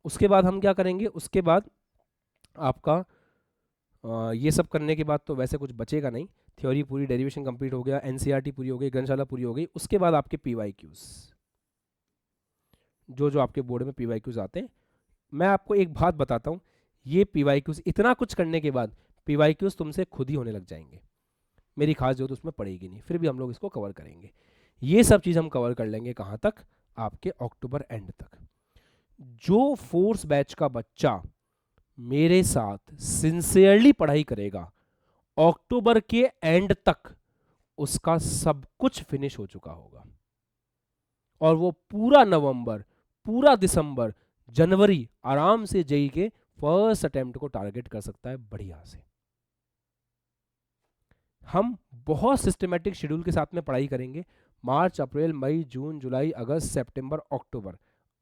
A: उसके बाद हम क्या करेंगे, उसके बाद आपका ये सब करने के बाद तो वैसे कुछ बचेगा नहीं, थ्योरी पूरी, डेरिवेशन कंप्लीट हो गया, NCERT पूरी हो गई, ग्रंथशाला पूरी हो गई। उसके बाद आपके PYQs, जो जो आपके बोर्ड में PYQs आते हैं, मैं आपको एक बात बताता हूँ, ये PYQs इतना कुछ करने के बाद PYQs तुमसे खुद ही होने लग जाएंगे, मेरी खास जरूरत उसमें पड़ेगी नहीं, फिर भी हम लोग इसको कवर करेंगे। ये सब चीज़ हम कवर कर लेंगे कहाँ तक, आपके अक्टूबर एंड तक। जो फोर्स बैच का बच्चा मेरे साथ सिंसियरली पढ़ाई करेगा, अक्टूबर के एंड तक उसका सब कुछ फिनिश हो चुका होगा, और वो पूरा नवंबर, पूरा दिसंबर, जनवरी आराम से जेई के फर्स्ट अटेम्प्ट को टारगेट कर सकता है बढ़िया से। हम बहुत सिस्टमेटिक शेड्यूल के साथ में पढ़ाई करेंगे। मार्च, अप्रैल, मई, जून, जुलाई, अगस्त, सितंबर, अक्टूबर,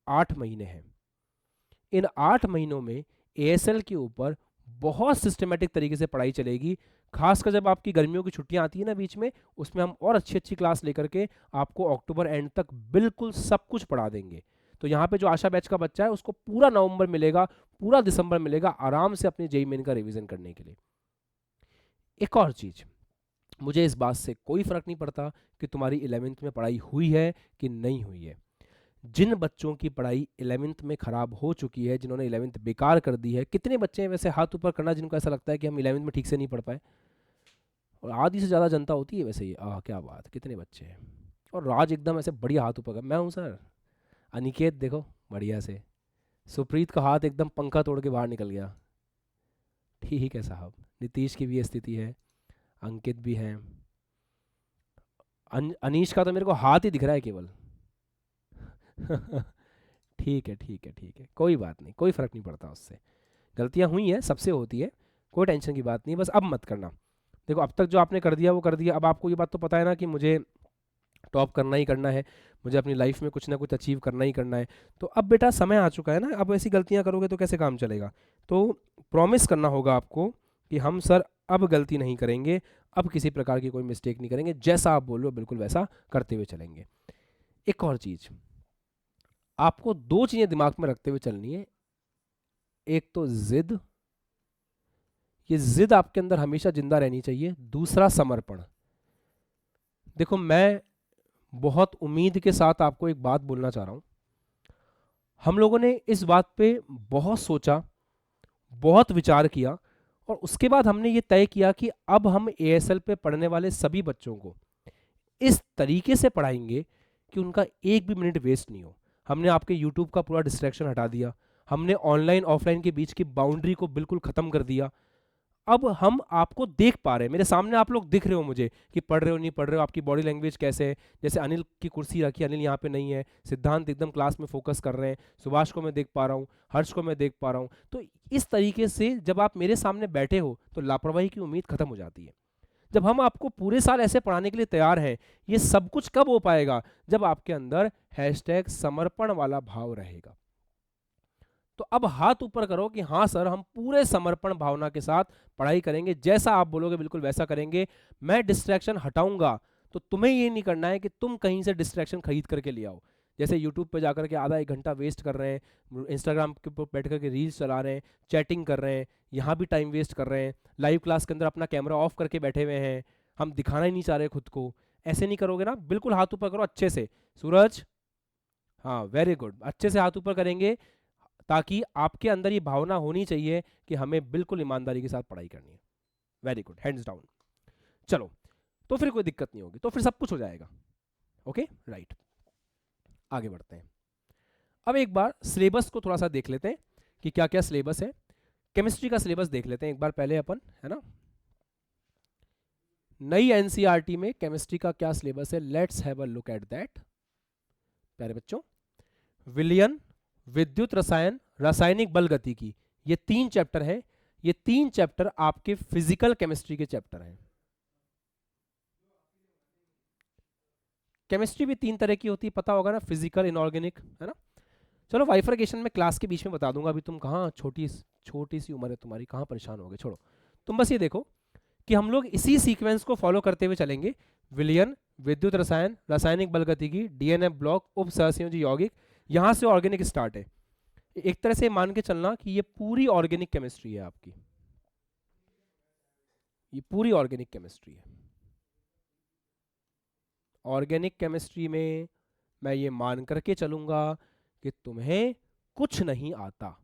A: 8 महीने हैं। इन 8 महीनों में ASL के ऊपर बहुत सिस्टमेटिक तरीके से पढ़ाई चलेगी। खासकर जब आपकी गर्मियों की छुट्टियां आती है ना बीच में, उसमें हम और अच्छी अच्छी क्लास लेकर के आपको अक्टूबर एंड तक बिल्कुल सब कुछ पढ़ा देंगे। तो यहाँ पे जो आशा बैच का बच्चा है उसको पूरा नवंबर मिलेगा, पूरा दिसंबर मिलेगा आराम से अपने जेईई मेन का रिवीजन करने के लिए। एक और चीज, मुझे इस बात से कोई फर्क नहीं पड़ता कि तुम्हारी 11th में पढ़ाई हुई है कि नहीं हुई है। जिन बच्चों की पढ़ाई 11th में खराब हो चुकी है, जिन्होंने 11th बेकार कर दी है, कितने बच्चे हैं वैसे, हाथ ऊपर करना जिनको ऐसा लगता है कि हम 11th में ठीक से नहीं पढ़ पाए। और आधी से ज़्यादा जनता होती है वैसे, ये क्या बात, कितने बच्चे हैं। और राज एकदम ऐसे बढ़िया हाथ ऊपर कर, मैं हूँ सर। अनिकेत देखो बढ़िया से, सुप्रीत का हाथ एकदम पंखा तोड़ के बाहर निकल गया। ठीक है साहब, नीतीश की भी ये स्थिति है, अंकित भी है, अनीश का तो मेरे को हाथ ही दिख रहा है केवल। ठीक है ठीक है ठीक है, कोई बात नहीं, कोई फ़र्क नहीं पड़ता उससे। गलतियां हुई हैं, सबसे होती है, कोई टेंशन की बात नहीं, बस अब मत करना। देखो अब तक जो आपने कर दिया वो कर दिया, अब आपको ये बात तो पता है ना कि मुझे टॉप करना ही करना है, मुझे अपनी लाइफ में कुछ ना कुछ अचीव करना ही करना है। तो अब बेटा समय आ चुका है ना, अब ऐसी गलतियां करोगे तो कैसे काम चलेगा। तो प्रॉमिस करना होगा आपको कि हम सर अब गलती नहीं करेंगे, अब किसी प्रकार की कोई मिस्टेक नहीं करेंगे, जैसा आप बोल रहे हो बिल्कुल वैसा करते हुए चलेंगे। एक और चीज़, आपको 2 चीज़ें दिमाग में रखते हुए चलनी है। एक तो जिद, ये जिद आपके अंदर हमेशा जिंदा रहनी चाहिए। दूसरा समर्पण। देखो मैं बहुत उम्मीद के साथ आपको एक बात बोलना चाह रहा हूं, हम लोगों ने इस बात पे बहुत सोचा, बहुत विचार किया, और उसके बाद हमने ये तय किया कि अब हम ASL पे पढ़ने वाले सभी बच्चों को इस तरीके से पढ़ाएंगे कि उनका एक भी मिनट वेस्ट नहीं हो। हमने आपके YouTube का पूरा डिस्ट्रैक्शन हटा दिया, हमने ऑनलाइन ऑफलाइन के बीच की बाउंड्री को बिल्कुल ख़त्म कर दिया। अब हम आपको देख पा रहे हैं, मेरे सामने आप लोग दिख रहे हो मुझे कि पढ़ रहे हो नहीं पढ़ रहे हो, आपकी बॉडी लैंग्वेज कैसे है। जैसे अनिल की कुर्सी रखी, अनिल यहाँ पे नहीं है, सिद्धांत एकदम क्लास में फोकस कर रहे हैं, सुभाष को मैं देख पा रहा हूँ, हर्ष को मैं देख पा रहा हूँ। तो इस तरीके से जब आप मेरे सामने बैठे हो तो लापरवाही की उम्मीद खत्म हो जाती है। जब हम आपको पूरे साल ऐसे पढ़ाने के लिए तैयार हैं, ये सब कुछ कब हो पाएगा, जब आपके अंदर #समर्पण वाला भाव रहेगा। तो अब हाथ ऊपर करो कि हाँ सर, हम पूरे समर्पण भावना के साथ पढ़ाई करेंगे, जैसा आप बोलोगे बिल्कुल वैसा करेंगे। मैं डिस्ट्रैक्शन हटाऊंगा, तो तुम्हें ये नहीं करना है कि तुम कहीं से डिस्ट्रैक्शन खरीद करके ले आओ। जैसे यूट्यूब पे जाकर के आधा 1 घंटा वेस्ट कर रहे हैं, इंस्टाग्राम के ऊपर बैठ करके रील्स चला रहे हैं, चैटिंग कर रहे हैं, यहाँ भी टाइम वेस्ट कर रहे हैं, लाइव क्लास के अंदर अपना कैमरा ऑफ करके बैठे हुए हैं, हम दिखाना ही नहीं चाह रहे खुद को। ऐसे नहीं करोगे ना, बिल्कुल हाथ ऊपर करो अच्छे से। सूरज, हाँ वेरी गुड, अच्छे से हाथ ऊपर करेंगे, ताकि आपके अंदर ये भावना होनी चाहिए कि हमें बिल्कुल ईमानदारी के साथ पढ़ाई करनी है। Very good, hands down. चलो, तो फिर कोई दिक्कत नहीं होगी, तो फिर सब कुछ हो जाएगा। ओके राइट, आगे बढ़ते हैं। अब एक बार सिलेबस को थोड़ा सा देख लेते हैं कि क्या क्या सिलेबस है। केमिस्ट्री का सिलेबस देख लेते हैं एक बार पहले अपन, है ना। नई एनसीईआरटी में केमिस्ट्री का क्या सिलेबस है, let's have a look at that. प्यारे बच्चों, विलयन, विद्युत रसायन, रासायनिक बल गतिकी, ये 3 चैप्टर हैं। ये 3 चैप्टर आपके फिजिकल केमिस्ट्री के चैप्टर हैं। केमिस्ट्री भी 3 तरह की होती है, पता होगा ना, फिजिकल, इनऑर्गेनिक, है ना। चलो बाइफरकेशन में क्लास के बीच में बता दूंगा, अभी तुम कहाँ, छोटी छोटी सी उम्र है तुम्हारी, कहाँ परेशान होगे, छोड़ो। तुम बस ये देखो, कि हम लोग इसी सीक्वेंस को फॉलो करते हुए चलेंगे। विलयन, विद्युत रसायन, रासायनिक बल गतिकी, डीएनए ब्लॉक, उप सहसंयोजी यौगिक, यहाँ से ऑर्गेनिक स्टार्ट है। एक तरह से मान के चलना कि ये पूरी ऑर्गेनिक केमिस्ट्री है आपकी, ये पूरी ऑर्गेनिक केमिस्ट्री है। ऑर्गेनिक केमिस्ट्री में मैं ये मान करके चलूंगा कि तुम्हें कुछ नहीं आता।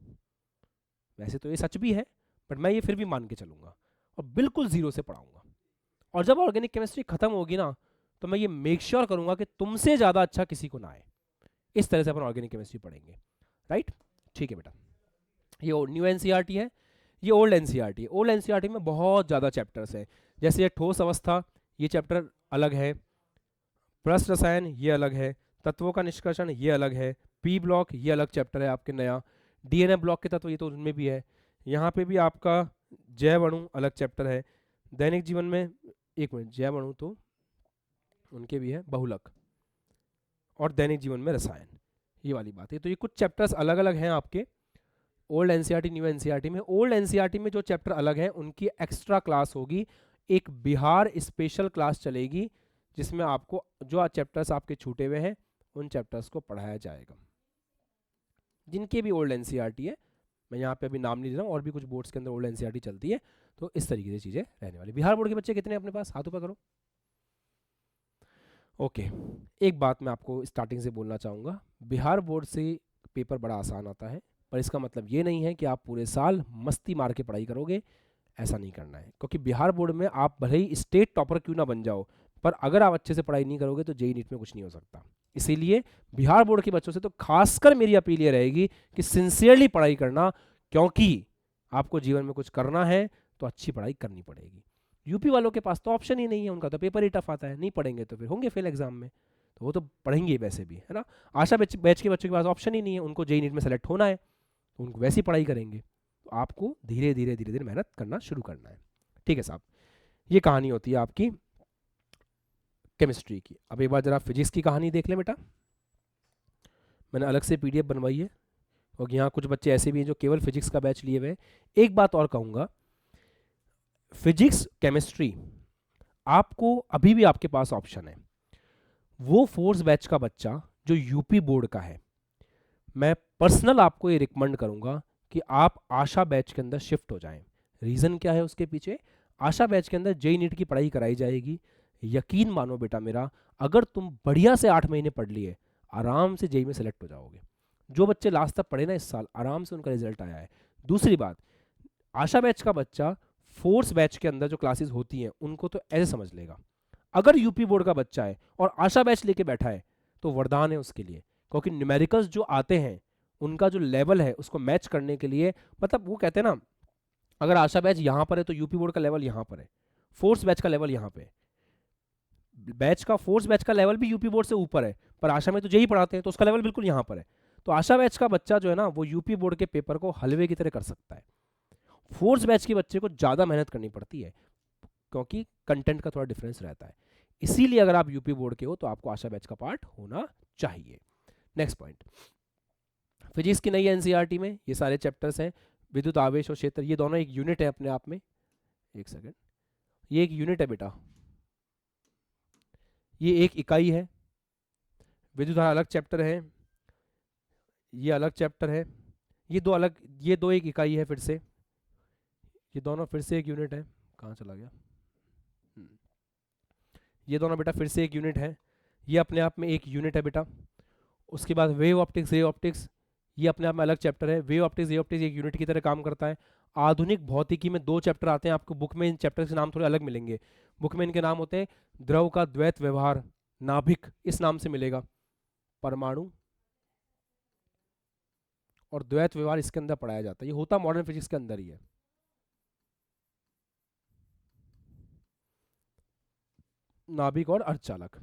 A: वैसे तो ये सच भी है, बट मैं ये फिर भी मान के चलूंगा और बिल्कुल जीरो से पढ़ाऊंगा। और जब ऑर्गेनिक केमिस्ट्री खत्म होगी ना, तो मैं ये मेक श्योर करूंगा कि तुमसे ज्यादा अच्छा किसी को ना आए। इस तरह से अपन ऑर्गेनिक केमिस्ट्री पढ़ेंगे, राइट? ठीक है बेटा, ये न्यू एनसीईआरटी है, ये ओल्ड एनसीईआरटी है। ओल्ड एनसीईआरटी में बहुत ज़्यादा चैप्टर्स हैं, जैसे ये ठोस अवस्था, ये चैप्टर अलग है, प्रस्थ रसायन ये अलग है, तत्वों का निष्कर्षण ये अलग है, पी ब्लॉक ये अलग चैप्टर है आपके नया, डीएनए ब्लॉक के तत्व ये तो उनमें भी है, यहाँ पे भी आपका जैव अणु अलग चैप्टर है, दैनिक जीवन में, एक मिनट, जैव अणु तो उनके भी है, बहुलक, और दैनिक जीवन में रसायन, ये वाली बात है। तो ये कुछ चैप्टर्स अलग अलग हैं आपके ओल्ड एनसीईआरटी न्यू एनसीईआरटी में। ओल्ड एनसीईआरटी में जो चैप्टर अलग हैं उनकी एक्स्ट्रा क्लास होगी, एक बिहार स्पेशल क्लास चलेगी, जिसमें आपको जो चैप्टर्स आपके छूटे हुए हैं उन चैप्टर्स को पढ़ाया जाएगा, जिनके भी ओल्ड एनसीईआरटी है। मैं यहाँ पे अभी नाम नहीं दे रहा हूँ, और भी कुछ बोर्ड्स के अंदर ओल्ड एनसीईआरटी चलती है, तो इस तरीके से चीज़ें रहने वाली। बिहार बोर्ड के बच्चे कितने अपने पास, हाथ ऊपर करो। ओके, एक बात मैं आपको स्टार्टिंग से बोलना चाहूँगा, बिहार बोर्ड से पेपर बड़ा आसान आता है, पर इसका मतलब ये नहीं है कि आप पूरे साल मस्ती मार के पढ़ाई करोगे, ऐसा नहीं करना है। क्योंकि बिहार बोर्ड में आप भले ही स्टेट टॉपर क्यों ना बन जाओ, पर अगर आप अच्छे से पढ़ाई नहीं करोगे तो जेईई नीट में कुछ नहीं हो सकता। इसीलिए बिहार बोर्ड के बच्चों से तो खासकर मेरी अपील ये रहेगी कि सिंसियरली पढ़ाई करना, क्योंकि आपको जीवन में कुछ करना है तो अच्छी पढ़ाई करनी पड़ेगी। यूपी वालों के पास तो ऑप्शन ही नहीं है, उनका तो पेपर ही टफ आता है, नहीं पढ़ेंगे तो फिर होंगे फेल एग्जाम में, तो वो तो पढ़ेंगे ही वैसे भी, है ना। आशा बैच के बच्चों के पास ऑप्शन ही नहीं है, उनको जेईई नीट में सेलेक्ट होना है, तो उनको वैसी पढ़ाई करेंगे। तो आपको धीरे धीरे धीरे धीरे मेहनत करना शुरू करना है, ठीक है साहब। ये कहानी होती है आपकी केमिस्ट्री की। अब एक बार जरा फिजिक्स की कहानी देख लें बेटा, मैंने अलग से पीडीएफ बनवाई है, और यहाँ कुछ बच्चे ऐसे भी हैं जो केवल फिजिक्स का बैच लिए हुए हैं। एक बात और कहूँगा, फिजिक्स केमिस्ट्री आपको अभी भी आपके पास ऑप्शन है। वो फोर्स बैच का बच्चा जो यूपी बोर्ड का है, मैं पर्सनल आपको ये रिकमेंड करूंगा कि आप आशा बैच के अंदर शिफ्ट हो जाएं। रीज़न क्या है उसके पीछे? आशा बैच के अंदर जेईई नीट की पढ़ाई कराई जाएगी। यकीन मानो बेटा मेरा, अगर तुम बढ़िया से 8 महीने पढ़ लिए, आराम से जेईई में सेलेक्ट हो जाओगे। जो बच्चे लास्ट तक पढ़े ना इस साल, आराम से उनका रिजल्ट आया है। दूसरी बात, आशा बैच का बच्चा फोर्स बैच के अंदर जो क्लासेस होती हैं उनको तो ऐसे समझ लेगा। अगर यूपी बोर्ड का बच्चा है और आशा बैच लेके बैठा है तो वरदान है उसके लिए, क्योंकि न्यूमेरिकल्स जो आते हैं उनका जो लेवल है उसको मैच करने के लिए, मतलब वो कहते हैं ना, अगर आशा बैच यहाँ पर है तो यूपी बोर्ड का लेवल यहाँ पर है, फोर्स बैच का लेवल यहाँ पे है। फोर्स बैच का लेवल भी यूपी बोर्ड से ऊपर है, पर आशा में तो जेईई पढ़ाते हैं तो उसका लेवल बिल्कुल यहाँ पर है। तो आशा बैच का बच्चा जो है ना, वो यूपी बोर्ड के पेपर को हलवे की तरह कर सकता है। फोर्स बैच के बच्चे को ज़्यादा मेहनत करनी पड़ती है, क्योंकि कंटेंट का थोड़ा डिफरेंस रहता है। इसीलिए अगर आप यूपी बोर्ड के हो तो आपको आशा बैच का पार्ट होना चाहिए। नेक्स्ट पॉइंट, फिजिक्स की नई एनसीईआरटी में ये सारे चैप्टर्स हैं। विद्युत आवेश और क्षेत्र, ये दोनों एक यूनिट है अपने आप में। एक सेकेंड, ये एक यूनिट है बेटा, ये एक इकाई है। विद्युत धारा अलग चैप्टर है, ये अलग चैप्टर है, ये दो एक इकाई है। फिर से ये दोनों फिर से एक यूनिट है। कहाँ चला गया? ये दोनों बेटा फिर से एक यूनिट है, ये अपने आप में एक यूनिट है बेटा। उसके बाद वेव ऑप्टिक्स, रे ऑप्टिक्स, ये अपने आप में अलग चैप्टर है। वेव ऑप्टिक्स, रे ऑप्टिक्स एक यूनिट की तरह काम करता है। आधुनिक भौतिकी में 2 चैप्टर आते हैं, आपको बुक में इन चैप्टर के नाम थोड़े अलग मिलेंगे। बुक में इनके नाम होते हैं द्रव का द्वैत व्यवहार, नाभिक इस नाम से मिलेगा, परमाणु और द्वैत व्यवहार इसके अंदर पढ़ाया जाता है। ये होता मॉडर्न फिजिक्स के अंदर ही है। नाभिक और अर्धचालक।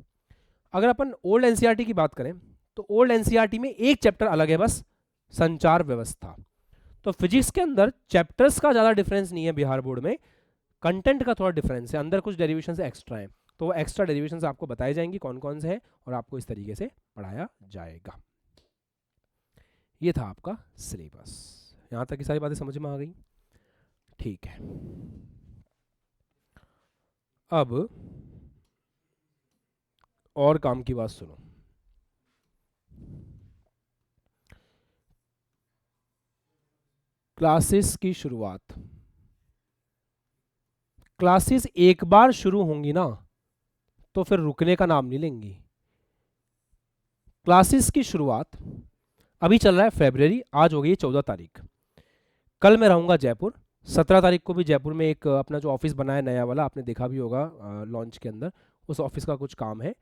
A: अगर अपन ओल्ड एनसीईआरटी की बात करें तो ओल्ड एनसीईआरटी में एक चैप्टर अलग है बस, संचार व्यवस्था। तो फिजिक्स के अंदर चैप्टर्स का ज्यादा डिफरेंस नहीं है बिहार बोर्ड में, कंटेंट का थोड़ा डिफरेंस है, अंदर कुछ डेरिवेशंस एक्स्ट्रा हैं। तो वो एक्स्ट्रा डेरिवेशंस आपको बताए जाएंगी कौन कौन से हैं, और आपको इस तरीके से पढ़ाया जाएगा। ये था आपका सिलेबस। यहाँ तक की सारी बातें समझ में आ गई? ठीक है। अब और काम की बात सुनो। क्लासेस की शुरुआत, क्लासेस एक बार शुरू होंगी ना तो फिर रुकने का नाम नहीं लेंगी। क्लासेस की शुरुआत अभी चल रहा है फरवरी, आज हो गई है 14 तारीख। कल मैं रहूँगा जयपुर, 17 तारीख को भी जयपुर में एक अपना जो ऑफिस बना है नया वाला, आपने देखा भी होगा लॉन्च के अंदर, उस ऑफिस का कुछ काम है।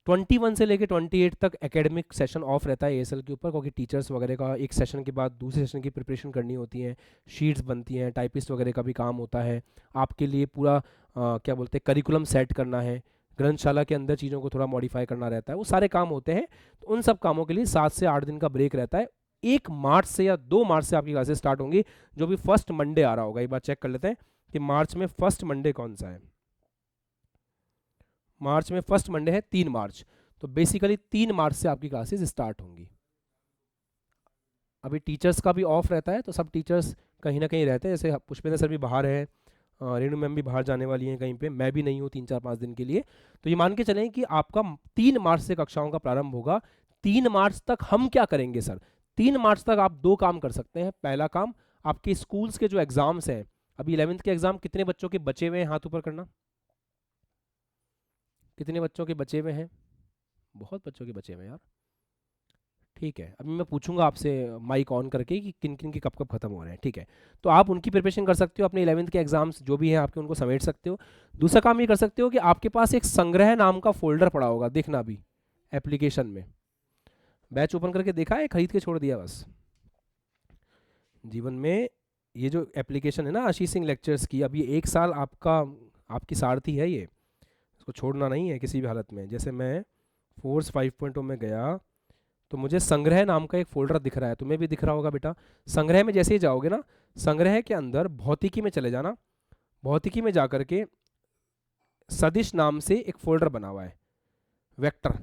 A: 21 से लेके 28 तक एकेडमिक सेशन ऑफ रहता है एएसएल के ऊपर, क्योंकि टीचर्स वगैरह का एक सेशन के बाद दूसरे सेशन की प्रिपरेशन करनी होती है, शीट्स बनती हैं, टाइपिस्ट वगैरह का भी काम होता है, आपके लिए पूरा क्या बोलते हैं करिकुलम सेट करना है, ग्रंथशाला के अंदर चीज़ों को थोड़ा मॉडिफाई करना रहता है, वो सारे काम होते हैं। तो उन सब कामों के लिए 7 से 8 दिन का ब्रेक रहता है। 1 मार्च से या 2 मार्च से आपकी क्लासेस स्टार्ट होंगी, जो भी फर्स्ट मंडे आ रहा होगा। एक बार चेक कर लेते हैं कि मार्च में फर्स्ट मंडे कौन सा है। मार्च में फर्स्ट मंडे है 3 मार्च, तो बेसिकली 3 मार्च से आपकी क्लासेस स्टार्ट होंगी। अभी टीचर्स का भी ऑफ रहता है, तो सब टीचर्स कहीं ना कहीं रहते हैं, जैसे पुष्पेंद्र सर भी बाहर हैं, रेणु मैम भी बाहर जाने वाली हैं कहीं पे, मैं भी नहीं हूँ 3-4-5 दिन के लिए। तो ये मान के चलें कि आपका 3 मार्च से कक्षाओं का प्रारंभ होगा। 3 मार्च तक हम क्या करेंगे सर? 3 मार्च तक आप 2 काम कर सकते हैं। पहला काम, आपके स्कूल्स के जो एग्जाम्स हैं, अभी 11th के एग्जाम कितने बच्चों के बचे हुए हैं, हाथ ऊपर करना। कितने बच्चों के बचे हुए हैं? बहुत बच्चों के बचे हुए हैं यार। ठीक है, अभी मैं पूछूंगा आपसे माइक ऑन करके कि किन किन के कब कब खत्म हो रहे हैं। ठीक है, तो आप उनकी प्रिपरेशन कर सकते हो, अपने 11th के एग्जाम्स जो भी हैं आपके उनको समेट सकते हो। दूसरा काम ये कर सकते हो कि आपके पास एक संग्रह नाम का फोल्डर पड़ा होगा, देखना भी एप्लीकेशन में। बैच ओपन करके देखा है, खरीद के छोड़ दिया बस? जीवन में ये जो एप्लीकेशन है ना आशीष सिंह लेक्चर्स की, अब ये 1 साल आपका, आपकी सारथी है ये, इसको छोड़ना नहीं है किसी भी हालत में। जैसे मैं फोर्स 5.0 में गया तो मुझे संग्रह नाम का एक फोल्डर दिख रहा है, तुम्हें भी दिख रहा होगा बेटा। संग्रह में जैसे ही जाओगे ना, संग्रह के अंदर भौतिकी में चले जाना, भौतिकी में जाकर के सदिश नाम से एक फोल्डर बना हुआ है, वेक्टर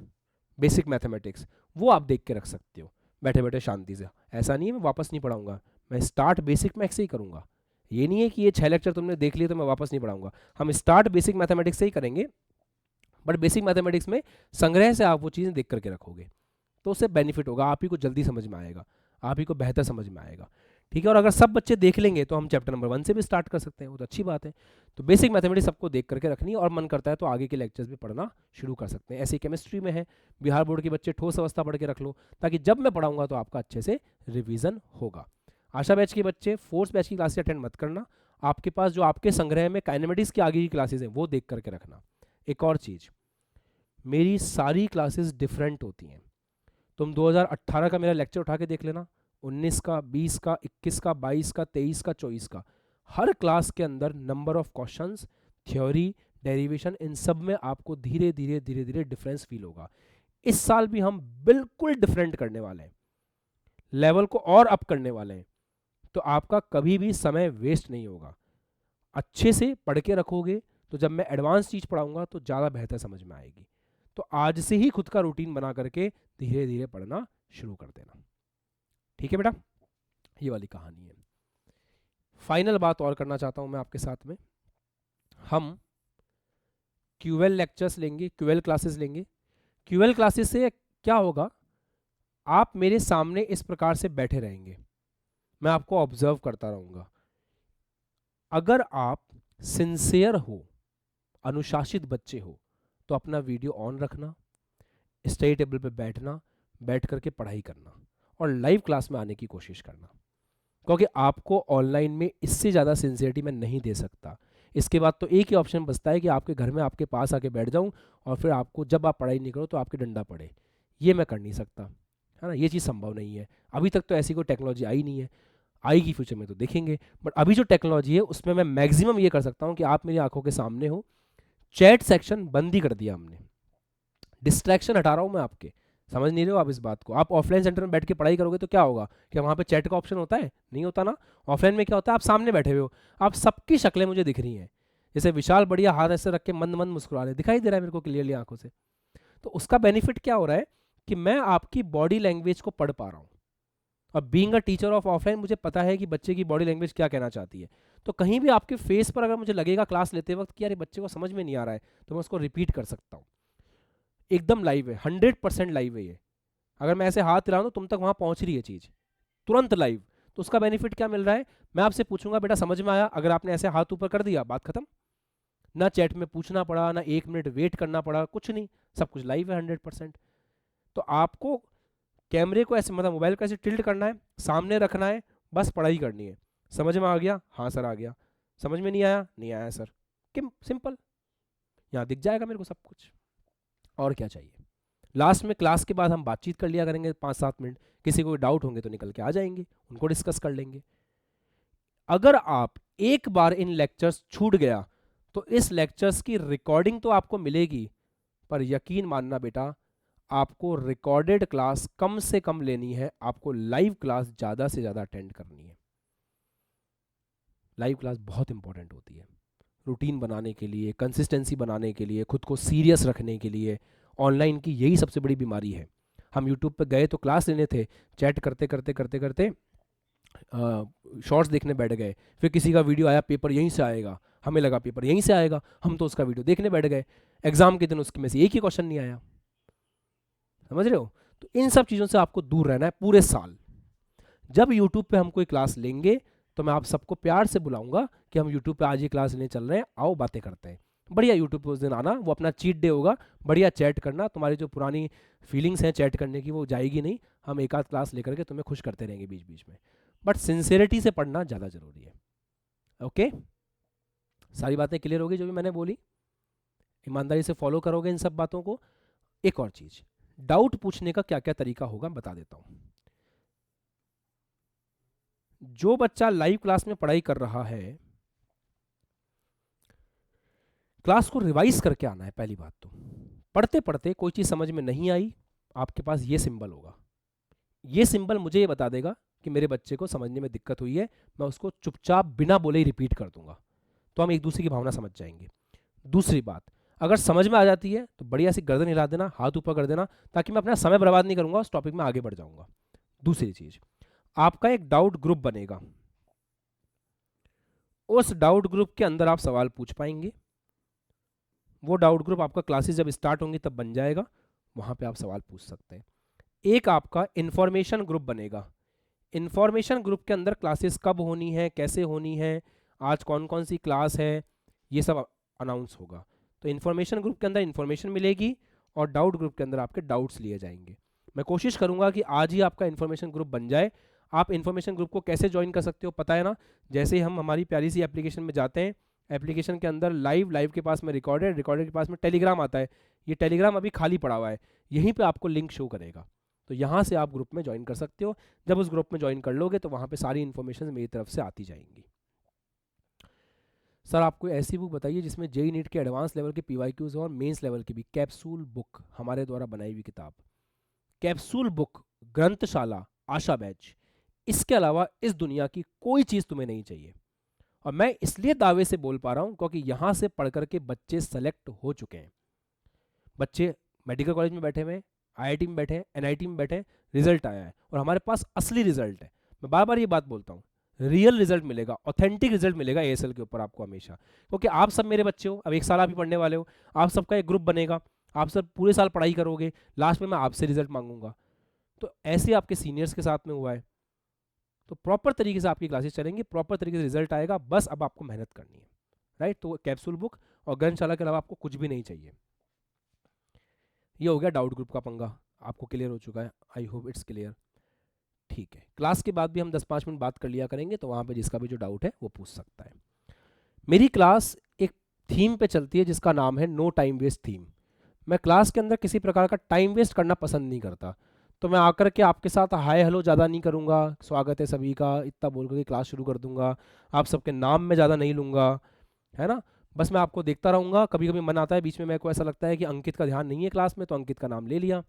A: बेसिक मैथमेटिक्स, वो आप देख के रख सकते हो बैठे बैठे शांति से। ऐसा नहीं है मैं वापस नहीं पढ़ाऊंगा, मैं स्टार्ट बेसिक मैथ्स से ही करूंगा। ये नहीं है कि ये 6 लेक्चर तुमने देख लिए तो मैं वापस नहीं पढ़ाऊंगा, हम स्टार्ट बेसिक मैथमेटिक्स से ही करेंगे। बट बेसिक मैथमेटिक्स में संग्रह से आप वो चीज़ें देख करके रखोगे तो उससे बेनिफिट होगा, आप ही को जल्दी समझ में आएगा, आप ही को बेहतर समझ में आएगा। ठीक है, और अगर सब बच्चे देख लेंगे तो हम चैप्टर नंबर 1 से भी स्टार्ट कर सकते हैं, वो तो अच्छी बात है। तो बेसिक मैथमेटिक्स सबको देख करके रखनी है, और मन करता है तो आगे के लेक्चर्स भी पढ़ना शुरू कर सकते हैं। ऐसे केमिस्ट्री में है, बिहार बोर्ड के बच्चे ठोस अवस्था पढ़ के रख लो, ताकि जब मैं पढ़ाऊंगा तो आपका अच्छे से रिविजन होगा। आशा बैच के बच्चे फोर्स बैच की क्लासेस अटेंड मत करना, आपके पास जो आपके संग्रह में काइनेमेटिक्स की आगे की क्लासेस हैं वो देख करके रखना। एक और चीज़, मेरी सारी क्लासेस डिफरेंट होती हैं। तुम 2018 का मेरा लेक्चर उठा के देख लेना, 19 का, 20 का, 21 का, 22 का, 23 का, 24 का, हर क्लास के अंदर number of questions, theory, derivation, इन सब में आपको धीरे धीरे धीरे धीरे डिफरेंस फील होगा। इस साल भी हम बिल्कुल डिफरेंट करने वाले हैं, लेवल को और अप करने वाले हैं। तो आपका कभी भी समय वेस्ट नहीं होगा, अच्छे से पढ़ के रखोगे तो जब मैं एडवांस चीज़ पढ़ाऊंगा तो ज़्यादा बेहतर समझ में आएगी। तो आज से ही खुद का रूटीन बना करके धीरे धीरे पढ़ना शुरू कर देना। ठीक है बेटा, ये वाली कहानी है। फाइनल बात और करना चाहता हूं मैं आपके साथ में, हम क्यूएल लेक्चर्स लेंगे, क्यूएल क्लासेस लेंगे। क्यूएल क्लासेस से क्या होगा, आप मेरे सामने इस प्रकार से बैठे रहेंगे, मैं आपको ऑब्जर्व करता रहूंगा। अगर आप सिंसियर हो, अनुशासित बच्चे हो, तो अपना वीडियो ऑन रखना, स्टडी टेबल पे बैठना, बैठ करके पढ़ाई करना और लाइव क्लास में आने की कोशिश करना, क्योंकि आपको ऑनलाइन में इससे ज़्यादा सिंसियरिटी मैं नहीं दे सकता। इसके बाद तो एक ही ऑप्शन बचता है कि आपके घर में आपके पास आके बैठ जाऊं और फिर आपको जब आप पढ़ाई नहीं करो तो आपके डंडा पड़े, ये मैं कर नहीं सकता, है ना। ये चीज़ संभव नहीं है, अभी तक तो ऐसी कोई टेक्नोलॉजी आई नहीं है, आएगी फ्यूचर में तो देखेंगे। बट अभी जो टेक्नोलॉजी है उसमें मैं मैक्सिमम ये कर सकता हूँ कि आप मेरी आंखों के सामने हो। चैट सेक्शन बंद ही कर दिया हमने, डिस्ट्रैक्शन हटा रहा हूँ मैं आपके, समझ नहीं रहे हो आप इस बात को। आप ऑफलाइन सेंटर में बैठ के पढ़ाई करोगे तो क्या होगा, क्या वहाँ पे चैट का ऑप्शन होता है? नहीं होता ना। ऑफलाइन में क्या होता है, आप सामने बैठे हुए हो, आप सबकी शक्लें मुझे दिख रही हैं। जैसे विशाल बढ़िया हाथ ऐसे रख के मंद मंद मुस्कुरा रहे, दिखाई दे रहा है मेरे को क्लियरली आंखों से। तो उसका बेनिफिट क्या हो रहा है कि मैं आपकी बॉडी लैंग्वेज को पढ़ पा रहा हूँ। और being a teacher of offline मुझे पता है कि बच्चे की बॉडी लैंग्वेज क्या कहना चाहती है। तो कहीं भी आपके फेस पर अगर मुझे लगेगा क्लास लेते वक्त कि यार ये बच्चे को समझ में नहीं आ रहा है, तो मैं उसको रिपीट कर सकता हूँ। एकदम लाइव है, 100% लाइव है ये। अगर मैं ऐसे हाथ हिलाऊं तो तुम तक वहां पहुंच रही है चीज़, तुरंत लाइव। तो उसका बेनिफिट क्या मिल रहा है, मैं आपसे पूछूंगा बेटा समझ में आया, अगर आपने ऐसे हाथ ऊपर कर दिया बात खत्म। ना चैट में पूछना पड़ा, ना 1 मिनट वेट करना पड़ा, कुछ नहीं, सब कुछ लाइव है 100%। तो आपको कैमरे को ऐसे, मतलब मोबाइल को ऐसे टिल्ट करना है, सामने रखना है, बस पढ़ाई करनी है। समझ में आ गया, हाँ सर आ गया। समझ में नहीं आया, नहीं आया सर। किम सिंपल, यहाँ दिख जाएगा मेरे को सब कुछ, और क्या चाहिए। लास्ट में क्लास के बाद हम बातचीत कर लिया करेंगे 5-7 मिनट, किसी को डाउट होंगे तो निकल के आ जाएंगे, उनको डिस्कस कर लेंगे। अगर आप एक बार इन लेक्चर्स छूट गया तो इस लेक्चर्स की रिकॉर्डिंग तो आपको मिलेगी, पर यकीन मानना बेटा, आपको रिकॉर्डेड क्लास कम से कम लेनी है, आपको लाइव क्लास ज़्यादा से ज़्यादा अटेंड करनी है। लाइव क्लास बहुत इंपॉर्टेंट होती है रूटीन बनाने के लिए, कंसिस्टेंसी बनाने के लिए, खुद को सीरियस रखने के लिए। ऑनलाइन की यही सबसे बड़ी बीमारी है। हम यूट्यूब पर गए तो क्लास लेने थे, चैट करते करते करते करते शॉर्ट्स देखने बैठ गए, फिर किसी का वीडियो आया पेपर यहीं से आएगा, हमें लगा पेपर यहीं से आएगा, हम तो उसका वीडियो देखने बैठ गए। एग्जाम के दिन उसके में से एक ही क्वेश्चन नहीं आया। समझ रहे हो? तो इन सब चीज़ों से आपको दूर रहना है पूरे साल। जब यूट्यूब पे हम कोई क्लास लेंगे तो मैं आप सबको प्यार से बुलाऊंगा कि हम यूट्यूब पे आज ये क्लास लेने चल रहे हैं, आओ बातें करते हैं। बढ़िया यूट्यूब पे उस दिन आना, वो अपना चीट डे होगा, बढ़िया चैट करना, तुम्हारी जो पुरानी फीलिंग्स हैं चैट करने की वो जाएगी नहीं, हम एक आध क्लास लेकर के तुम्हें खुश करते रहेंगे बीच बीच में। बट सिंसेरिटी से पढ़ना ज़्यादा ज़रूरी है। ओके, सारी बातें क्लियर होगी जो भी मैंने बोली? ईमानदारी से फॉलो करोगे इन सब बातों को? एक और चीज़, डाउट पूछने का क्या क्या तरीका होगा बता देता हूँ। जो बच्चा लाइव क्लास में पढ़ाई कर रहा है, क्लास को रिवाइज करके आना है। पहली बात तो पढ़ते पढ़ते कोई चीज़ समझ में नहीं आई, आपके पास ये सिंबल होगा, ये सिंबल मुझे ये बता देगा कि मेरे बच्चे को समझने में दिक्कत हुई है, मैं उसको चुपचाप बिना बोले ही रिपीट कर दूंगा, तो हम एक दूसरे की भावना समझ जाएंगे। दूसरी बात, अगर समझ में आ जाती है तो बढ़िया सी गर्दन हिला देना, हाथ ऊपर कर देना, ताकि मैं अपना समय बर्बाद नहीं करूंगा, उस टॉपिक में आगे बढ़ जाऊंगा। दूसरी चीज़, आपका एक डाउट ग्रुप बनेगा, उस डाउट ग्रुप के अंदर आप सवाल पूछ पाएंगे। वो डाउट ग्रुप आपका क्लासेस जब स्टार्ट होंगी तब बन जाएगा, वहाँ पे आप सवाल पूछ सकते हैं। एक आपका इन्फॉर्मेशन ग्रुप बनेगा, इन्फॉर्मेशन ग्रुप के अंदर क्लासेस कब होनी है, कैसे होनी है, आज कौन कौन सी क्लास है, ये सब अनाउंस होगा। तो इन्फॉर्मेशन ग्रुप के अंदर इन्फॉर्मेशन मिलेगी और डाउट ग्रुप के अंदर आपके डाउट्स लिए जाएंगे। मैं कोशिश करूंगा कि आज ही आपका इन्फॉर्मेशन ग्रुप बन जाए। आप इन्फॉर्मेशन ग्रुप को कैसे ज्वाइन कर सकते हो पता है ना? जैसे ही हम हमारी प्यारी सी एप्लीकेशन में जाते हैं, एप्लीकेशन के अंदर लाइव, लाइव के पास में रिकॉर्डेड, रिकॉर्डेड के पास में टेलीग्राम आता है। ये टेलीग्राम अभी खाली पड़ा हुआ है, यहीं पे आपको लिंक शो करेगा, तो यहाँ से आप ग्रुप में ज्वाइन कर सकते हो। जब उस ग्रुप में ज्वाइन कर लोगे तो वहाँ पे सारी इन्फॉर्मेशन मेरी तरफ से आती जाएंगी। सर आपको ऐसी बुक बताइए जिसमें जेई नीट के एडवांस लेवल के पीवाईक्यूज और मेंस लेवल की भी। कैप्सूल बुक, हमारे द्वारा बनाई हुई किताब कैप्सूल बुक, ग्रंथशाला, आशा बैच, इसके अलावा इस दुनिया की कोई चीज़ तुम्हें नहीं चाहिए। और मैं इसलिए दावे से बोल पा रहा हूँ क्योंकि यहाँ से पढ़ करके बच्चे सेलेक्ट हो चुके हैं। बच्चे मेडिकल कॉलेज में बैठे हुए हैं, आईआईटी में बैठे हैं, एनआईटी में बैठे हैं, रिजल्ट आया है और हमारे पास असली रिजल्ट है। मैं बार बार ये बात बोलता हूँ, रियल रिजल्ट मिलेगा, ऑथेंटिक रिजल्ट मिलेगा एएसएल के ऊपर आपको हमेशा, क्योंकि आप सब मेरे बच्चे हो, अब एक साल आप ही पढ़ने वाले हो, आप सबका एक ग्रुप बनेगा, आप सब पूरे साल पढ़ाई करोगे, लास्ट में मैं आपसे रिजल्ट मांगूंगा। तो ऐसे आपके सीनियर्स के साथ में हुआ है। तो प्रॉपर तरीके से आपकी क्लासेस चलेंगी, प्रॉपर तरीके से रिजल्ट आएगा, बस अब आपको मेहनत करनी है, राइट? तो कैप्सूल बुक और ग्रंथशाला के अलावा आपको कुछ भी नहीं चाहिए। ये हो गया डाउट ग्रुप का पंगा, आपको क्लियर हो चुका है, आई होप इट्स क्लियर। ठीक है, क्लास के बाद भी हम 10-5 मिनट बात कर लिया करेंगे, तो वहाँ पे जिसका भी जो डाउट है वो पूछ सकता है। मेरी क्लास एक थीम पे चलती है जिसका नाम है नो टाइम वेस्ट थीम। मैं क्लास के अंदर किसी प्रकार का टाइम वेस्ट करना पसंद नहीं करता, तो मैं आकर के आपके साथ हाय हेलो ज़्यादा नहीं करूँगा, स्वागत है सभी का इतना बोल करके क्लास शुरू कर दूंगा, आप सबके नाम में ज़्यादा नहीं लूँगा, है ना? बस मैं आपको देखता रहूँगा, कभी कभी मन आता है बीच में मेरे को ऐसा लगता है कि अंकित का ध्यान नहीं है क्लास में, तो अंकित का नाम ले लिया,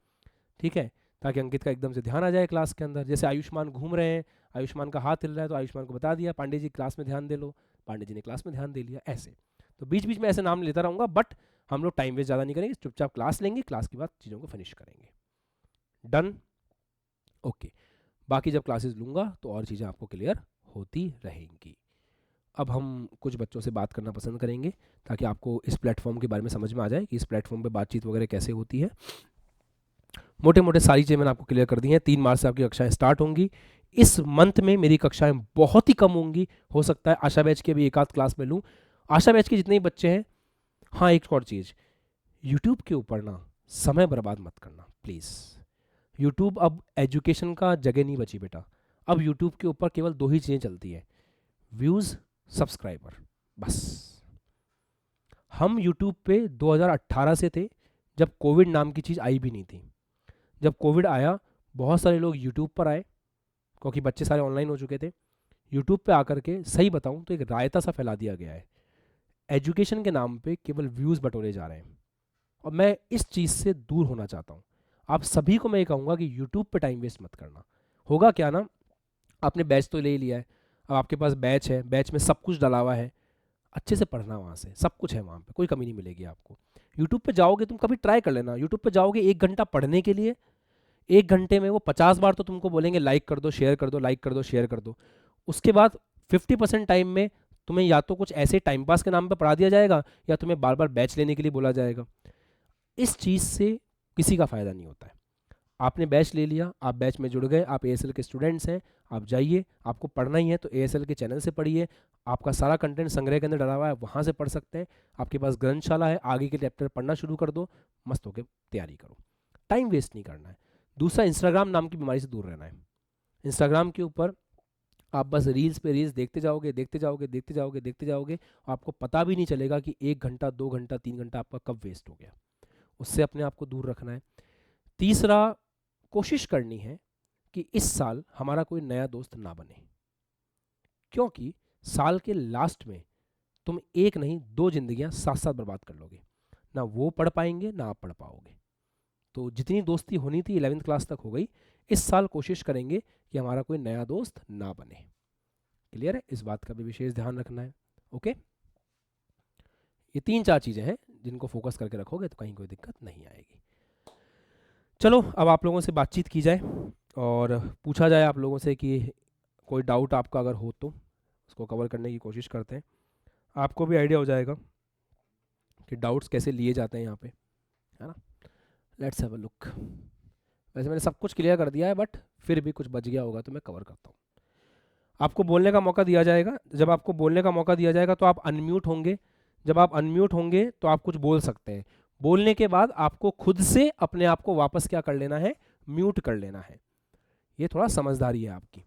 A: ठीक है, ताकि अंकित का एकदम से ध्यान आ जाए क्लास के अंदर। जैसे आयुष्मान घूम रहे हैं, आयुष्मान का हाथ हिल रहा है तो आयुष्मान को बता दिया पांडे जी क्लास में ध्यान दे लो, पांडे जी ने क्लास में ध्यान दे लिया, ऐसे। तो बीच बीच में ऐसे नाम लेता रहूँगा, बट हम लोग टाइम वेस्ट ज़्यादा नहीं करेंगे, चुपचाप क्लास लेंगे, क्लास के बाद चीज़ों को फिनिश करेंगे। डन? ओके। बाकी जब क्लासेस लूँगा तो और चीज़ें आपको क्लियर होती रहेंगी। अब हम कुछ बच्चों से बात करना पसंद करेंगे ताकि आपको इस प्लेटफॉर्म के बारे में समझ में आ जाए कि इस प्लेटफॉर्म पे बातचीत वगैरह कैसे होती है। मोटे मोटे सारी चीज़ें मैंने आपको क्लियर कर दी हैं। 3 मार्च से आपकी कक्षाएं स्टार्ट होंगी। इस मंथ में मेरी कक्षाएं बहुत ही कम होंगी, हो सकता है आशा बैच की अभी एक आध क्लास में लूँ। आशा बैच के जितने भी बच्चे हैं, हाँ एक और चीज़, यूट्यूब के ऊपर ना समय बर्बाद मत करना प्लीज़। यूट्यूब अब एजुकेशन का जगह नहीं बची बेटा। अब यूट्यूब के ऊपर केवल 2 ही चीज़ें चलती हैं, व्यूज़, सब्सक्राइबर, बस। हम यूट्यूब पे 2018 से थे, जब कोविड नाम की चीज़ आई भी नहीं थी। जब कोविड आया बहुत सारे लोग यूट्यूब पर आए क्योंकि बच्चे सारे ऑनलाइन हो चुके थे। यूट्यूब पे आकर के सही बताऊं तो एक रायता सा फैला दिया गया है। एजुकेशन के नाम पे केवल व्यूज़ बटोरे जा रहे हैं और मैं इस चीज़ से दूर होना चाहता हूँ। आप सभी को मैं ये कहूँगा कि यूट्यूब पे टाइम वेस्ट मत करना। होगा क्या ना, आपने बैच तो ले ही लिया है, अब आपके पास बैच है, बैच में सब कुछ डला हुआ है, अच्छे से पढ़ना वहाँ से, सब कुछ है वहाँ पे, कोई कमी नहीं मिलेगी आपको। यूट्यूब पे जाओगे, तुम कभी ट्राई कर लेना, यूट्यूब पे जाओगे 1 घंटा पढ़ने के लिए, 1 घंटे में वो 50 बार तो तुमको बोलेंगे लाइक कर दो, शेयर कर दो, लाइक कर दो, शेयर कर दो। उसके बाद 50% टाइम में तुम्हें या तो कुछ ऐसे टाइम पास के नाम पे पढ़ा दिया जाएगा या तुम्हें बार बार बैच लेने के लिए बोला जाएगा। इस चीज़ से किसी का फ़ायदा नहीं होता है। आपने बैच ले लिया, आप बैच में जुड़ गए, आप एएसएल के स्टूडेंट्स हैं, आप जाइए, आपको पढ़ना ही है तो एएसएल के चैनल से पढ़िए। आपका सारा कंटेंट संग्रह के अंदर डला हुआ है, वहाँ से पढ़ सकते हैं। आपके पास ग्रंथशाला है, आगे के चैप्टर पढ़ना शुरू कर दो, मस्त होकर तैयारी करो। टाइम वेस्ट नहीं करना है। दूसरा, इंस्टाग्राम नाम की बीमारी से दूर रहना है। इंस्टाग्राम के ऊपर आप बस रील्स पे रील्स देखते जाओगे, देखते जाओगे, देखते जाओगे, देखते जाओगे, आपको पता भी नहीं चलेगा कि 1 घंटा, 2 घंटा, 3 घंटा आपका कब वेस्ट हो गया। उससे अपने आप को दूर रखना है। तीसरा, कोशिश करनी है कि इस साल हमारा कोई नया दोस्त ना बने, क्योंकि साल के लास्ट में तुम एक नहीं 2 जिंदगियां साथ साथ बर्बाद कर लोगे। ना वो पढ़ पाएंगे ना आप पढ़ पाओगे। तो जितनी दोस्ती होनी थी 11वीं क्लास तक हो गई। इस साल कोशिश करेंगे कि हमारा कोई नया दोस्त ना बने। क्लियर है? इस बात का भी विशेष ध्यान रखना है। ओके, ये 3-4 चीज़ें हैं जिनको फोकस करके रखोगे तो कहीं कोई दिक्कत नहीं आएगी। चलो, अब आप लोगों से बातचीत की जाए और पूछा जाए आप लोगों से कि कोई डाउट आपका अगर हो तो उसको कवर करने की कोशिश करते हैं। आपको भी आइडिया हो जाएगा कि डाउट्स कैसे लिए जाते हैं यहाँ पे, है ना। Let's have a look. वैसे मैंने सब कुछ क्लियर कर दिया है, बट फिर भी कुछ बच गया होगा तो मैं कवर करता हूँ। आपको बोलने का मौका दिया जाएगा। जब आपको बोलने का मौका दिया जाएगा तो आप अनम्यूट होंगे। जब आप अनम्यूट होंगे तो आप कुछ बोल सकते हैं। बोलने के बाद आपको खुद से अपने आप को वापस क्या कर लेना है, म्यूट कर लेना है। ये थोड़ा समझदारी है आपकी।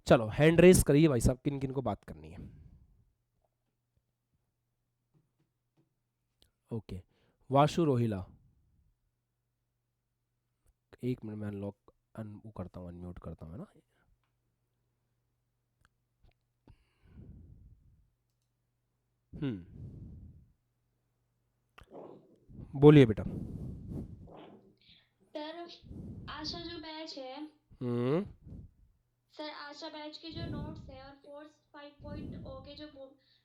A: चलो, हैंड रेस करिए भाई साहब, किन किन को बात करनी है। ओके, वाशु रोहिला, एक मिनट में अनलॉक वो करता हूँ, अनम्यूट करता हूँ, है ना। बोलिए बेटा।
B: सर, आशा जो बैच है,
A: हम्म
B: सर आशा बैच के जो नोट्स है और फोर्स 5.0 के जो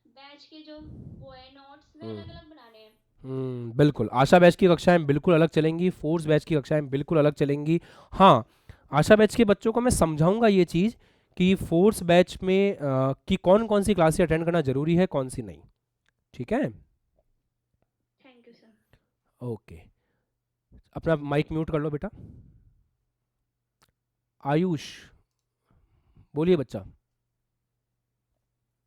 B: बैच के जो वो है नोट्स, वे
A: हम्म
B: अलग अलग बनाने हैं।
A: बिल्कुल, आशा बैच की कक्षाएं बिल्कुल अलग चलेंगी, फोर्स बैच की कक्षाएं बिल्कुल अलग चलेंगी। हाँ, आशा बैच के बच्चों को मैं समझाऊंगा ये चीज़ कि फोर्स बैच में कि कौन कौन सी क्लासेस अटेंड करना जरूरी है, कौन सी नहीं। ठीक है,
B: थैंक यू सर।
A: ओके। अपना माइक म्यूट कर लो बेटा। आयुष, बोलिए बच्चा।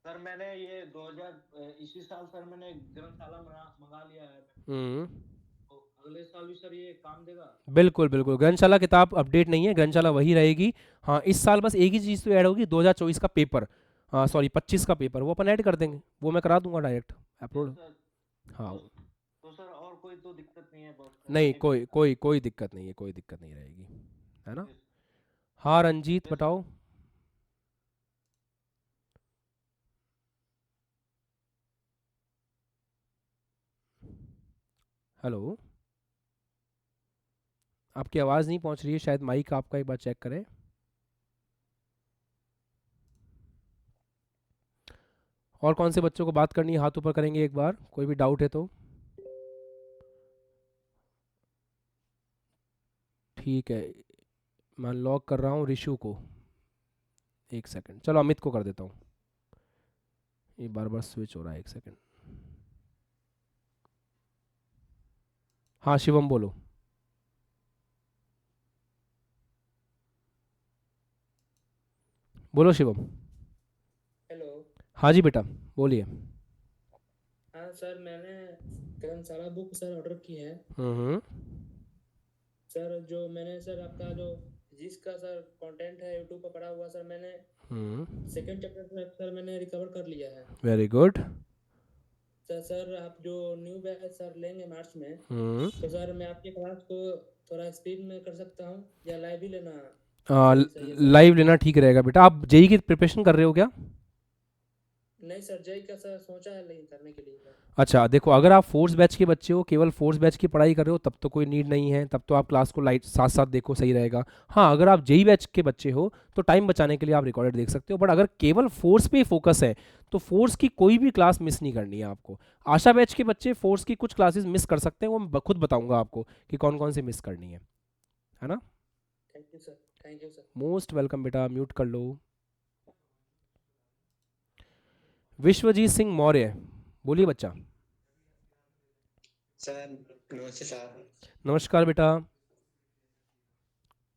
C: सर मैंने ये 2000 इसी साल सर मैंने ग्रंथशाला मंगा लिया है।
A: हम्म
C: तो अगले साल भी सर ये काम देगा?
A: बिल्कुल बिल्कुल, ग्रंथशाला किताब अपडेट नहीं है, ग्रंथशाला वही रहेगी। हाँ, इस साल बस एक ही चीज़ तो ऐड होगी, 2024 का पेपर, हाँ सॉरी 25 का पेपर, वो अपन ऐड कर देंगे, वो मैं करा दूंगा डायरेक्ट
C: तो
A: अपलोड।
C: सर
A: हाँ,
C: तो सर और कोई तो दिक्कत नहीं है बस
A: नहीं,
C: एक
A: कोई कोई कोई दिक्कत नहीं है, कोई दिक्कत नहीं रहेगी, है ना।
C: ओके
A: हाँ रंजीत
C: ओके सर।
A: बताओ। हेलो, आपकी आवाज़ नहीं पहुंच रही है, शायद माइक आपका एक बार चेक करें। और कौन से बच्चों को बात करनी है, हाथ ऊपर करेंगे एक बार, कोई भी डाउट है तो। ठीक है, मैं लॉक कर रहा हूँ रिशु को, एक सेकंड, चलो अमित को कर देता हूँ, ये बार बार स्विच हो रहा है, एक सेकंड। हाँ शिवम बोलो। बोलो शिवम।
D: हेलो।
A: हाँ जी बेटा बोलिए।
D: हाँ सर, मैंने ग्रंथशाला बुक सर ऑर्डर की है।
A: हम्म।
D: सर जो मैंने सर आपका जो फिजिक्स का सर कंटेंट है यूट्यूब पर पढ़ा हुआ सर, मैंने सेकंड चैप्टर सर मैंने रिकवर कर लिया है।
A: Very good.
D: सर आप जो न्यू बैच सर लेंगे मार्च में, तो सर मैं आपकी क्लास को थोड़ा स्पीड में कर सकता हूँ या लाइव ही लेना सही है सर?
A: लाइव लेना ठीक रहेगा बेटा। आप जेई की प्रिपरेशन कर रहे हो क्या?
D: नहीं सर, जेई का सर सोचा है लेकिन करने के लिए सर।
A: अच्छा देखो, अगर आप फोर्स बैच के बच्चे हो, केवल फोर्स बैच की पढ़ाई कर रहे हो, तब तो कोई नीड नहीं है, तब तो आप क्लास को लाइट साथ साथ देखो, सही रहेगा। हाँ अगर आप जेई बैच के बच्चे हो तो टाइम बचाने के लिए आप रिकॉर्डेड देख सकते हो, बट अगर केवल फोर्स पे ही फोकस है तो फोर्स की कोई भी क्लास मिस नहीं करनी है आपको। आशा बैच के बच्चे फोर्स की कुछ क्लासेस मिस कर सकते हैं, वो मैं खुद बताऊंगा आपको कि कौन कौन सी मिस करनी है ना।
D: Thank you sir, thank you sir.
A: Most welcome बेटा, म्यूट कर लो। विश्वजीत सिंह मौर्य, बोलिए बच्चा।
E: सर नमस्ते सर।
A: नमस्कार बेटा।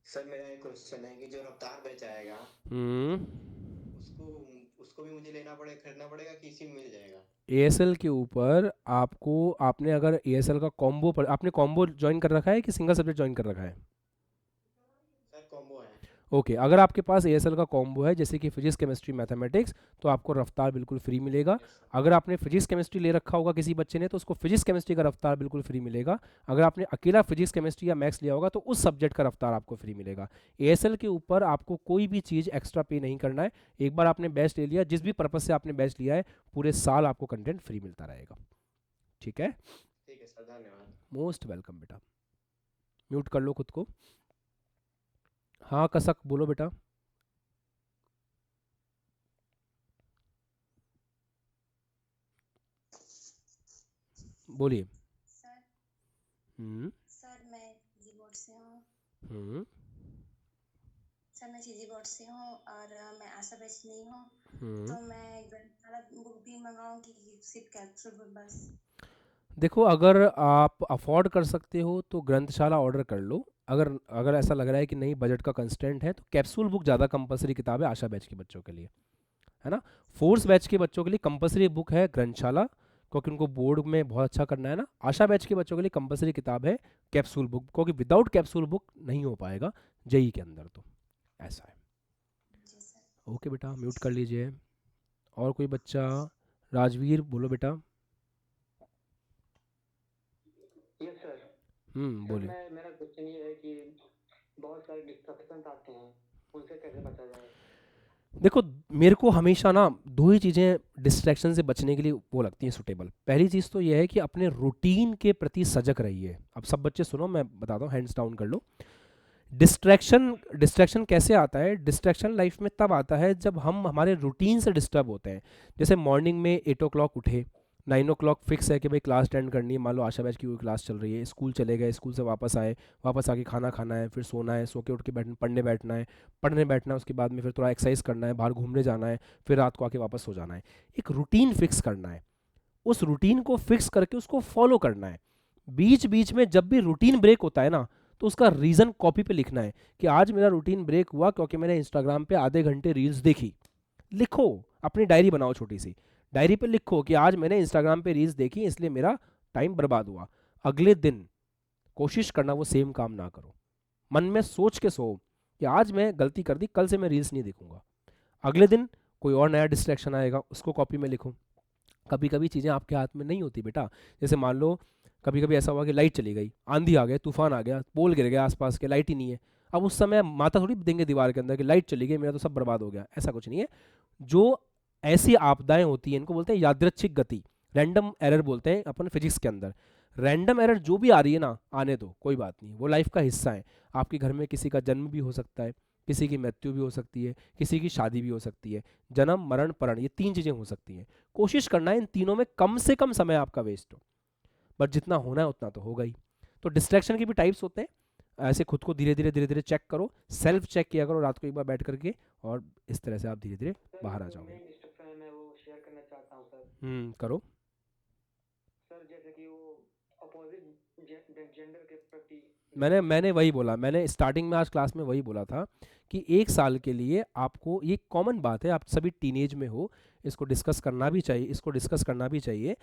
E: सर मेरा एक क्वेश्चन है कि जो रफ्तार बैच आएगा उसको उसको भी मुझे लेना पड़ेगा, खरीदना पड़ेगा कि इसी में मिल जाएगा?
A: एएसएल के ऊपर आपको, आपने अगर एएसएल का कॉम्बो पर, आपने कॉम्बो ज्वाइन कर रखा है कि सिंगल सब्जेक्ट ज्वाइन कर रखा है?
E: सर कॉम्बो है।
A: ओके, अगर आपके पास एएसएल का कॉम्बो है जैसे कि फिजिक्स केमिस्ट्री मैथमेटिक्स, तो आपको रफ्तार बिल्कुल फ्री मिलेगा। अगर आपने फिजिक्स केमिस्ट्री ले रखा होगा किसी बच्चे ने, तो उसको फिजिक्स केमिस्ट्री का रफ्तार बिल्कुल फ्री मिलेगा। अगर आपने अकेला फिजिक्स केमिस्ट्री या मैथ्स लिया होगा तो उस सब्जेक्ट का रफ्तार आपको फ्री मिलेगा। एएसएल के ऊपर आपको कोई भी चीज़ एक्स्ट्रा पे नहीं करना है। एक बार आपने बैच ले लिया, जिस भी पर्पज़ से आपने बैच लिया है, पूरे साल आपको कंटेंट फ्री मिलता रहेगा। ठीक है,
E: ठीक है सर, धन्यवाद।
A: मोस्ट वेलकम बेटा। म्यूट कर लो खुद को। हाँ कसक बोलो बेटा। बोलिए।
F: सर सर मैं सीजी बोर्ड से हूँ। सर मैं सीजी बोर्ड से हूँ और मैं आशा बैच नहीं हूँ, तो मैं ग्रंथशाला बुक भी मंगाऊँ कि सिर्फ कैप्सूल बुक बस?
A: देखो अगर आप अफोर्ड कर सकते हो तो ग्रंथशाला ऑर्डर कर लो। अगर अगर ऐसा लग रहा है कि नहीं बजट का कंस्टेंट है, तो कैप्सूल बुक ज़्यादा कंपलसरी किताब है आशा बैच के बच्चों के लिए, है ना। फोर्स बैच के बच्चों के लिए कंपलसरी बुक है ग्रंथशाला, क्योंकि उनको बोर्ड में बहुत अच्छा करना है ना। आशा बैच के बच्चों के लिए कंपलसरी किताब है कैप्सूल बुक, क्योंकि विदाउट कैप्सूल बुक नहीं हो पाएगा जेई के अंदर, तो ऐसा है।
F: जी सर।
A: ओके बेटा, म्यूट कर लीजिए। और कोई बच्चा? राजवीर बोलो बेटा।
G: Yes sir.
A: बोलिए।
G: मेरा क्वेश्चन ये है कि बहुत सारे डिस्ट्रैक्शंस आते हैं, उनसे कैसे बचा जाए?
A: देखो मेरे को हमेशा ना दो ही चीज़ें डिस्ट्रैक्शन से बचने के लिए वो लगती हैं सुटेबल। पहली चीज़ तो ये है कि अपने रूटीन के प्रति सजग रहिए। अब सब बच्चे सुनो, मैं बताता हूँ, हैंड्स डाउन कर लो। डिस्ट्रैक्शन कैसे आता है? डिस्ट्रैक्शन लाइफ में तब आता है जब हम हमारे रूटीन से डिस्टर्ब होते हैं। जैसे मॉर्निंग में 8 o'clock उठे, 9 o'clock फिक्स है कि भाई क्लास अटेंड करनी है, मान लो आशा बैच की कोई क्लास चल रही है, स्कूल चले गए, स्कूल से वापस आए, वापस आके खाना खाना है, फिर सोना है, सो के उठ के पढ़ने बैठना है, उसके बाद में फिर थोड़ा एक्सरसाइज करना है, बाहर घूमने जाना है, फिर रात को आके वापस सो जाना है। एक रूटीन फिक्स करना है, उस रूटीन को फिक्स करके उसको फॉलो करना है। बीच बीच में जब भी रूटीन ब्रेक होता है ना, तो उसका रीज़न कॉपी पे लिखना है कि आज मेरा रूटीन ब्रेक हुआ क्योंकि मैंने इंस्टाग्राम पे आधे घंटे रील्स देखी। लिखो, अपनी डायरी बनाओ छोटी सी, डायरी पे लिखो कि आज मैंने इंस्टाग्राम पे रील्स देखी इसलिए मेरा टाइम बर्बाद हुआ। अगले दिन कोशिश करना वो सेम काम ना करो। मन में सोच के सो कि आज मैं गलती कर दी, कल से मैं रील्स नहीं देखूंगा। अगले दिन कोई और नया डिस्ट्रैक्शन आएगा, उसको कॉपी में लिखो। कभी कभी चीज़ें आपके हाथ में नहीं होती बेटा। जैसे मान लो कभी कभी ऐसा हुआ कि लाइट चली गई, आंधी आ गया, तूफान आ गया, पोल गिर गया आसपास के, लाइट ही नहीं है। अब उस समय माता थोड़ी देंगे दीवार के अंदर कि लाइट चली गई, मेरा तो सब बर्बाद हो गया। ऐसा कुछ नहीं है। जो ऐसी आपदाएं होती हैं इनको बोलते हैं यादृच्छिक गति, रैंडम एरर बोलते हैं अपन फिजिक्स के अंदर। रैंडम एरर जो भी आ रही है ना, आने दो, कोई बात नहीं, वो लाइफ का हिस्सा है। आपके घर में किसी का जन्म भी हो सकता है, किसी की मृत्यु भी हो सकती है, किसी की शादी भी हो सकती है, जन्म मरण परण, ये 3 चीज़ें हो सकती हैं। कोशिश करना है इन तीनों में कम से कम समय आपका वेस्ट हो, बट जितना होना है उतना तो होगा ही। तो डिस्ट्रैक्शन के भी टाइप्स होते हैं। ऐसे खुद को धीरे धीरे चेक करो, सेल्फ चेक किया करो रात को एक बार बैठ करके, और इस तरह से आप धीरे धीरे बाहर आ जाओगे।
G: इंस्ट्रक्शन है मैं वो शेयर करना चाहता हूँ सर।
A: करो।
G: सर जैसे कि वो अपोजिट जेंडर के प्रति
A: मैंने वही बोला, मैंने स्टार्टिंग में आज क्लास में वही बोला था कि 1 साल के लिए आपको, ये कॉमन बात है, आप सभी टीनेज में हो, इसको डिस्कस करना भी चाहिए, इसको डिस्कस करना भी चाहिए।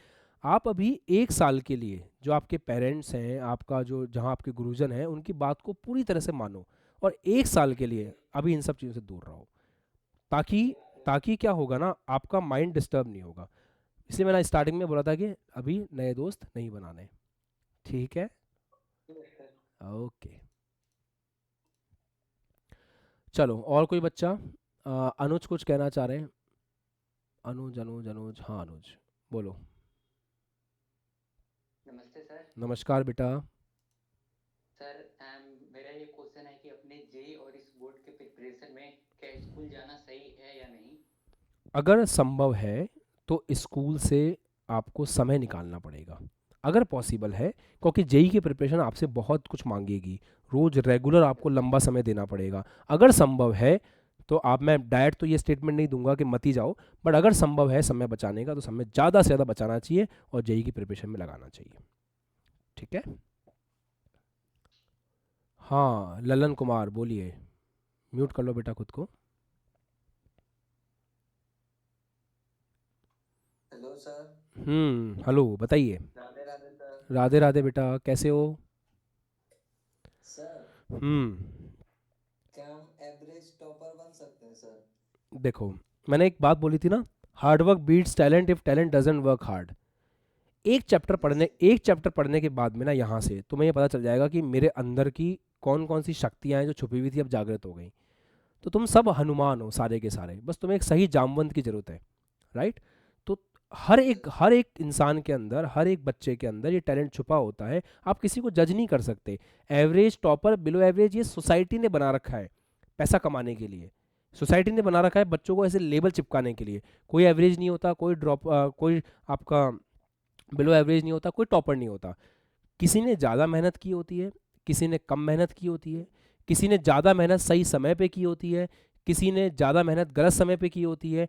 A: आप अभी 1 साल के लिए जो आपके पेरेंट्स हैं, आपका जो जहाँ आपके गुरुजन हैं, उनकी बात को पूरी तरह से मानो, और 1 साल के लिए अभी इन सब चीज़ों से दूर रहो, ताकि क्या होगा ना, आपका माइंड डिस्टर्ब नहीं होगा। इसलिए मैंने स्टार्टिंग में बोला था कि अभी नए दोस्त नहीं बनाने, ठीक है? ओके, चलो और कोई बच्चा? अनुज कुछ कहना चाह रहे हैं? अनुज, हाँ अनुज बोलो।
H: नमस्ते सर।
A: नमस्कार बेटा।
H: सर मेरा ये क्वेश्चन है कि अपने जेई और इस बोर्ड के प्रिपरेशन में क्या स्कूल जाना सही है या नहीं? अगर संभव है तो स्कूल से आपको समय निकालना पड़ेगा, अगर पॉसिबल है, क्योंकि जेई की प्रिपरेशन आपसे बहुत कुछ मांगेगी, रोज़ रेगुलर आपको लंबा समय देना पड़ेगा। अगर संभव है तो आप, मैं डायरेक्ट तो ये स्टेटमेंट नहीं दूंगा कि मत ही जाओ, बट अगर संभव है समय बचाने का तो समय ज़्यादा से ज़्यादा बचाना चाहिए और जेई की प्रिपरेशन में लगाना चाहिए, ठीक है? हाँ ललन कुमार बोलिए, म्यूट कर लो बेटा खुद को।
E: Hello sir.
A: हेलो बताइए।
E: राधे राधे सर।
A: राधे राधे बेटा, कैसे हो?
E: सर क्या हम एवरेज टॉपर बन सकते हैं सर?
A: देखो मैंने एक बात बोली थी ना, hard work beats talent if talent doesn't work hard. एक चैप्टर पढ़ने के बाद में ना, यहाँ से तुम्हें ये पता चल जाएगा कि मेरे अंदर की कौन कौन सी शक्तियाँ हैं जो छुपी हुई थी अब जागृत हो गई। तो तुम सब हनुमान हो सारे के सारे, बस तुम्हें एक सही जामवंत की ज़रूरत है, राइट? तो हर एक इंसान के अंदर, हर एक बच्चे के अंदर ये टैलेंट छुपा होता है। आप किसी को जज नहीं कर सकते। एवरेज, टॉपर, बिलो एवरेज, ये सोसाइटी ने बना रखा है पैसा कमाने के लिए। सोसाइटी ने बना रखा है बच्चों को ऐसे लेबल चिपकाने के लिए। कोई एवरेज नहीं होता, कोई आपका बिलो एवरेज नहीं होता, कोई टॉपर नहीं होता। किसी ने ज़्यादा मेहनत की होती है, किसी ने कम मेहनत की होती है, किसी ने ज़्यादा मेहनत सही समय पे की होती है, किसी ने ज़्यादा मेहनत गलत समय पे की होती है।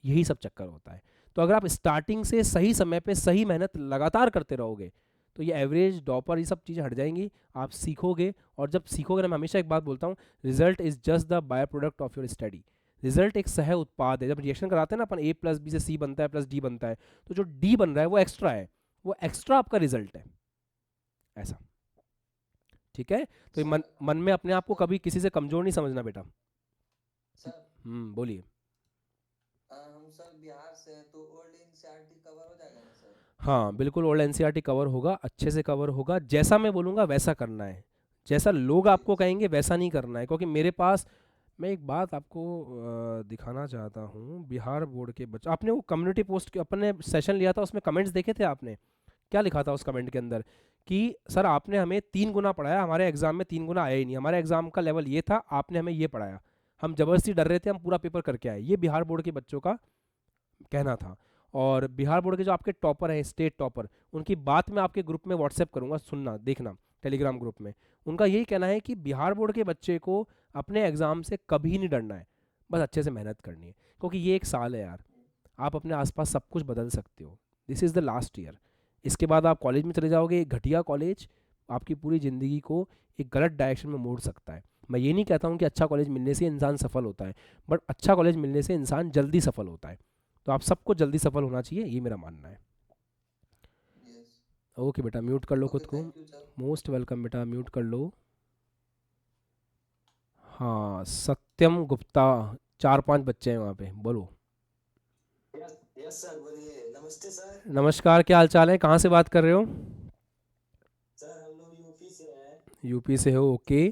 A: यही सब चक्कर होता है। तो अगर आप स्टार्टिंग से सही समय पे सही मेहनत लगातार करते रहोगे तो ये एवरेज, टॉपर, ये सब चीज़ें हट जाएंगी, आप सीखोगे। और जब सीखोगे ना, मैं हमेशा एक बात बोलता हूँ, result is just the by product of your study. Result एक सह उत्पाद है। जब रिएक्शन कराते हैं ना अपन, A + B से C बनता है + D बनता है, तो जो D बन रहा है वो एक्स्ट्रा है, वो एक्स्ट्रा आपका रिजल्ट है, ऐसा, ठीक है? तो मन में अपने आप को कभी किसी से कमज़ोर नहीं समझना बेटा।
E: सर
A: बोलिए।
E: हम सब बिहार से हैं, तो ओल्ड एनसीईआरटी कवर हो जाएगा ना सर?
A: हाँ बिल्कुल, ओल्ड एनसीईआरटी कवर होगा, अच्छे से कवर होगा। जैसा मैं बोलूँगा वैसा करना है, जैसा लोग आपको कहेंगे वैसा नहीं करना है। क्योंकि मेरे पास, मैं एक बात आपको दिखाना चाहता हूँ, बिहार बोर्ड के बच्चे, आपने वो कम्युनिटी पोस्ट के अपने सेशन लिया था, उसमें कमेंट्स देखे थे आपने? क्या लिखा था उस कमेंट के अंदर कि सर आपने हमें 3 गुना पढ़ाया, हमारे एग्ज़ाम में 3 गुना आया ही नहीं, हमारे एग्ज़ाम का लेवल ये था, आपने हमें ये पढ़ाया, हम ज़बरदस्ती डर रहे थे, हम पूरा पेपर करके आए। ये बिहार बोर्ड के बच्चों का कहना था। और बिहार बोर्ड के जो आपके टॉपर हैं, स्टेट टॉपर, उनकी बात मैं आपके ग्रुप में व्हाट्सएप करूँगा, सुनना, देखना, टेलीग्राम ग्रुप में। उनका यही कहना है कि बिहार बोर्ड के बच्चे को अपने एग्ज़ाम से कभी नहीं डरना है, बस अच्छे से मेहनत करनी है। क्योंकि ये एक साल है यार, आप अपने आसपास सब कुछ बदल सकते हो। This is the last year. इसके बाद आप कॉलेज में चले जाओगे, एक घटिया कॉलेज आपकी पूरी ज़िंदगी को एक गलत डायरेक्शन में मोड़ सकता है। मैं ये नहीं कहता हूँ कि अच्छा कॉलेज मिलने से इंसान सफल होता है, बट अच्छा कॉलेज मिलने से इंसान जल्दी सफल होता है। तो आप सबको जल्दी सफल होना चाहिए, ये मेरा मानना है। ओके बेटा, म्यूट कर लो खुद को। मोस्ट वेलकम बेटा, म्यूट कर लो। हाँ सत्यम गुप्ता, 4-5 बच्चे हैं वहाँ पे, बोलो।
E: यस सर, बोलिए। नमस्ते सर।
A: नमस्कार, क्या हाल चाल है? कहाँ से बात कर रहे हो?
E: सर हम लोग यूपी से हैं।
A: यूपी से हो, ओके।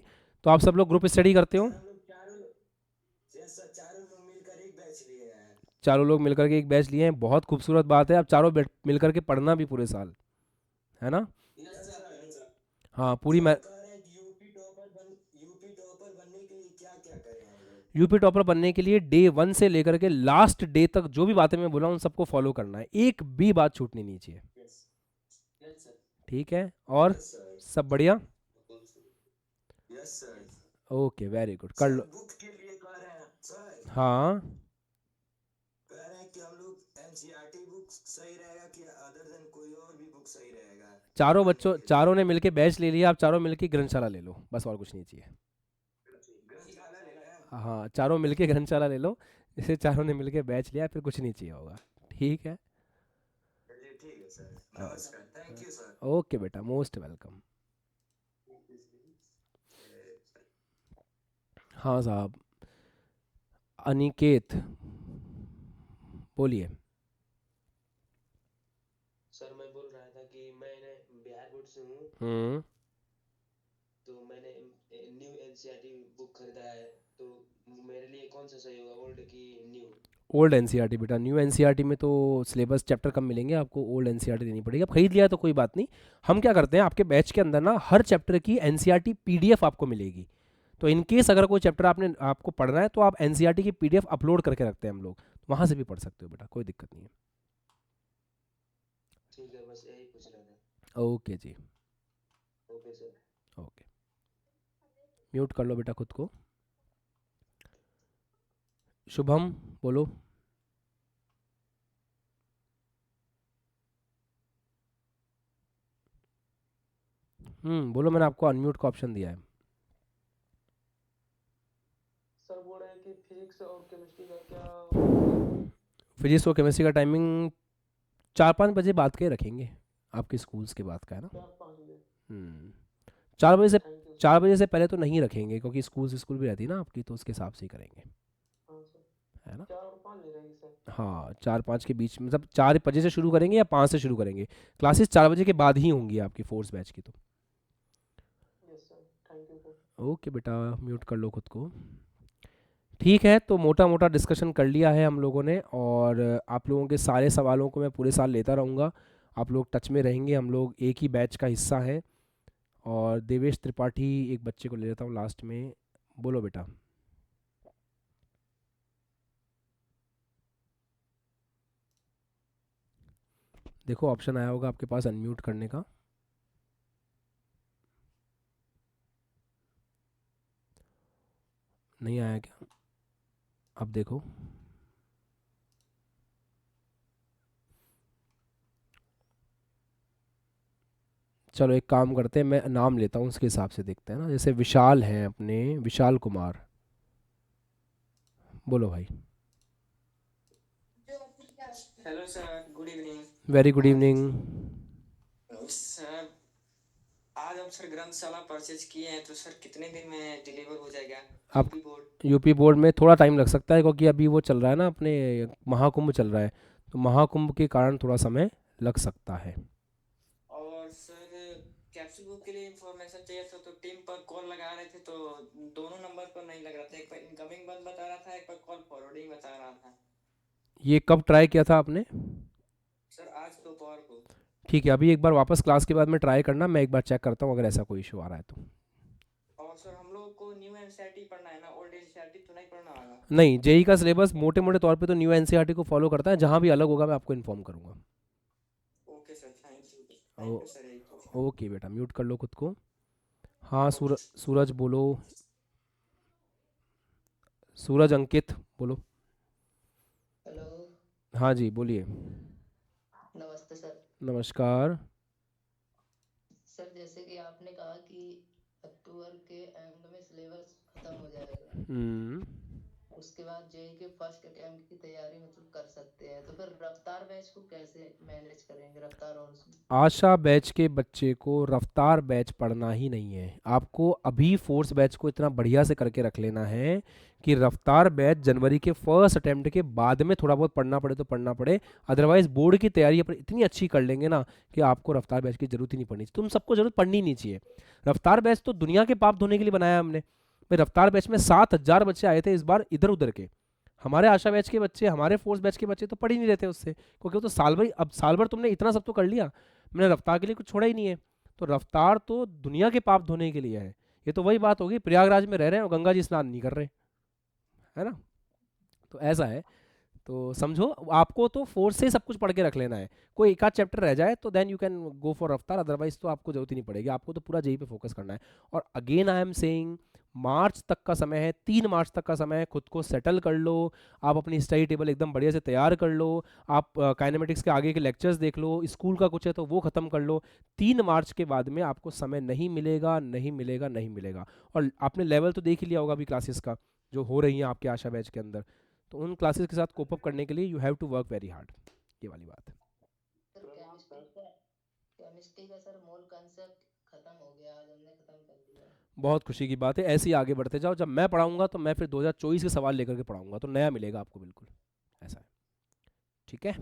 A: तो आप सब लोग ग्रुप स्टडी करते हो?
E: हम लोग चारों लोग मिलकर एक बैच लिए हैं।
A: चारों लोग मिलकर के एक बैच लिए हैं, बहुत खूबसूरत बात है। आप चारों मिलकर के पढ़ना भी पूरे साल, है ना? हाँ पूरी यूपी टॉपर बनने के लिए डे 1 से लेकर के लास्ट डे तक जो भी बातें मैं बोला उन सबको फॉलो करना है, एक भी बात छूटनी नहीं चाहिए, ठीक है? और सब बढ़िया?
I: Yes sir.
A: Okay very good, कर
I: सर
A: लो।
I: बुक के लिए कह रहे हैं सर,
A: हाँ
I: कह रहे हैं कि हम लोग एनसीईआरटी बुक सही रहेगा कि अदर देन कोई और भी बुक सही रहेगा
A: चारों
I: पढ़ने
A: बच्चों,
I: के लिए?
A: चारों ने मिलके बैच ले लिया, आप चारों मिलके ग्रंथशाला ले लो, बस और कुछ नहीं चाहिए।
I: ग्रंथालय ले रहे हैं।
A: हाँ चारों मिलके ग्रंथशाला ले लो, इसे चारों ने मिलके बैच लिया, फिर कुछ नहीं चाहिए होगा। ठीक है,
I: चलिए ठीक है सर, नमस्कार, थैंक यू सर।
A: ओके बेटा, मोस्ट वेलकम। हाँ साहब, अनिकेत बोलिए।
J: सर मैं बोल रहा था कि मैंने बिहार बोर्ड से हूँ, तो मैंने न्यू एनसीईआरटी बुक खरीदा है, तो मेरे लिए कौन सा सही होगा, ओल्ड की न्यू?
A: ओल्ड एनसीईआरटी बेटा, न्यू एनसीईआरटी में तो सिलेबस चैप्टर कम मिलेंगे आपको, ओल्ड एनसीईआरटी देनी पड़ेगी। अब खरीद लिया तो कोई बात नहीं, हम क्या करते हैं आपके बैच के अंदर ना हर चैप्टर की एनसीईआरटी पीडीएफ आपको मिलेगी। तो इन केस अगर कोई चैप्टर आपको पढ़ना है तो आप एनसीईआरटी की पीडीएफ अपलोड करके रखते हैं हम लोग, वहाँ से भी पढ़ सकते हो बेटा, कोई दिक्कत नहीं है।
J: ठीक है, बस यही पूछ रहा था।
A: ओके जी,
J: ओके सर।
A: ओके, म्यूट कर लो बेटा खुद को। शुभम बोलो। बोलो, मैंने आपको अनम्यूट का ऑप्शन दिया है।
J: सर बोल रहे हैं कि फिजिक्स और केमिस्ट्री का क्या?
A: फिजिक्स और केमिस्ट्री का टाइमिंग 4-5 बजे बाद के रखेंगे, आपके स्कूल्स के बाद का है ना।
J: 4-5 बजे।
A: 4 बजे से,
J: थैंक यू
A: 4 बजे से पहले तो नहीं रखेंगे, क्योंकि स्कूल भी रहती है ना आपकी, तो उसके हिसाब से ही करेंगे,
J: हाँ सर,
A: है ना।
J: 4 और 5 ले रहेगी सर।
A: हाँ 4-5 के बीच, मतलब 4 बजे से शुरू करेंगे या 5 से शुरू करेंगे। क्लासेस 4 बजे के बाद ही होंगी आपकी फोर्स बैच की तो।
J: Yes sir, thank you sir.
A: Okay बेटा, म्यूट कर लो खुद को। ठीक है, तो मोटा मोटा डिस्कशन कर लिया है हम लोगों ने, और आप लोगों के सारे सवालों को मैं पूरे साल लेता रहूँगा, आप लोग टच में रहेंगे, हम लोग एक ही बैच का हिस्सा हैं। और देवेश त्रिपाठी एक बच्चे को ले लेता हूँ लास्ट में, बोलो बेटा। देखो ऑप्शन आया होगा आपके पास अनम्यूट करने का। नहीं आया क्या? अब देखो, चलो एक काम करते हैं, मैं नाम लेता हूँ उसके हिसाब से देखते हैं ना। जैसे विशाल हैं अपने, विशाल कुमार, बोलो भाई।
K: Hello sir, good evening.
A: Very good evening.
K: Sir आज हम सर ग्रंथशाला परचेज किए हैं, तो सर कितने दिन में डिलीवर हो जाएगा?
A: आप
K: यूपी बोर्ड?
A: यूपी बोर्ड में थोड़ा टाइम लग सकता है, क्योंकि अभी वो चल रहा है ना, अपने महाकुंभ चल रहा है, तो महाकुंभ के कारण थोड़ा समय लग सकता है।
K: और सर कैप्सूल बुक के लिए इंफॉर्मेशन चाहिए था, तो टीम पर कॉल लगा रहे थे, तो दोनों नंबर पर नहीं लग रहा था, एक पर इनकमिंग बंद बता रहा था, एक पर कॉल फॉरवर्डिंग बता रहा था।
A: ये कब ट्राई किया था आपने?
K: सर आज दोपहर को।
A: ठीक है, अभी एक बार वापस क्लास के बाद में ट्राई करना, मैं एक बार चेक करता हूँ अगर ऐसा कोई इशू आ रहा है तो।
K: और सर हम लोग को न्यू एनसीईआरटी पढ़ना है ना, ओल्ड एनसीईआरटी तो नहीं पढ़ना होगा?
A: नहीं, जेई का सिलेबस मोटे मोटे तौर पे तो न्यू एनसीईआरटी को फॉलो करता है, जहाँ भी अलग होगा मैं आपको इन्फॉर्म करूँगा।
K: Okay sir, thank you sir.
A: Okay बेटा, म्यूट कर लो खुद को। हाँ सूरज बोलो, सूरज अंकित बोलो।
L: हेलो।
A: हाँ जी बोलिए।
L: नमस्ते सर।
A: नमस्कार।
L: सर जैसे कि आपने कहा कि अक्टूबर के एंड में सिलेबस खत्म हो जाएगा, उसके बाद जेई के फर्स्ट अटेम्प्ट की तैयारी मतलब कर सकते हैं, तो फिर रफ्तार बैच को कैसे मैनेज करेंगे? रफ्तार और
A: आशा बैच के बच्चे को रफ्तार बैच पढ़ना ही नहीं है, आपको अभी फोर्स बैच को इतना बढ़िया से करके रख लेना है कि रफ्तार बैच जनवरी के फर्स्ट अटेम्प्ट के बाद में थोड़ा बहुत पढ़ना पड़े तो पढ़ना पड़े, अदरवाइज बोर्ड की तैयारी अपन इतनी अच्छी कर लेंगे ना कि आपको रफ्तार बैच की जरूरत ही नहीं पड़नी चाहिए। तुम सबको जरूरत पड़नी नहीं चाहिए। रफ्तार बैच तो दुनिया के पाप धोने के लिए बनाया हमने। भाई रफ्तार बैच में 7,000 बच्चे आए थे इस बार इधर उधर के, हमारे आशा बैच के बच्चे, हमारे फोर्स बैच के बच्चे तो पढ़ ही नहीं रहते उससे, क्योंकि वो तो साल भर, अब साल भर तुमने इतना सब तो कर लिया, मैंने रफ्तार के लिए कुछ छोड़ा ही नहीं है। तो रफ्तार तो दुनिया के पाप धोने के लिए है। ये तो वही बात होगी, प्रयागराज में रह रहे हैं और गंगा जी स्नान नहीं कर रहे, है ना। तो ऐसा है, तो समझो, आपको तो फोर्स से सब कुछ पढ़ के रख लेना है। कोई एक आध चैप्टर रह जाए तो then you can go for रफ्तार, अदरवाइज तो आपको जरूरत ही नहीं पड़ेगी, आपको तो पूरा जेई पे फोकस करना है। और अगेन आई एम सेइंग, मार्च तक का समय है, 3 मार्च तक का समय है, खुद को सेटल कर लो, आप अपनी स्टडी टेबल एकदम बढ़िया से तैयार कर लो, आप काइनेमेटिक्स के आगे के लेक्चर्स देख लो, स्कूल का कुछ है तो वो ख़त्म कर लो। 3 मार्च के बाद में आपको समय नहीं मिलेगा, नहीं मिलेगा, नहीं मिलेगा। और आपने लेवल तो देख ही लिया होगा अभी क्लासेस का जो हो रही हैं आपके आशा बैच के अंदर, तो उन क्लासेस के साथ कोप अप करने के लिए you have to work very hard, ये वाली बात है।
L: केमिस्ट्री का सर मूल कांसेप्ट खत्म हो गया, आज हमने खत्म कर दिया।
A: बहुत खुशी की बात है, ऐसे ही आगे बढ़ते जाओ। जब मैं पढ़ाऊंगा तो मैं फिर 2024 के सवाल लेकर के पढ़ाऊंगा, तो नया मिलेगा आपको बिल्कुल, ऐसा है। ठीक है,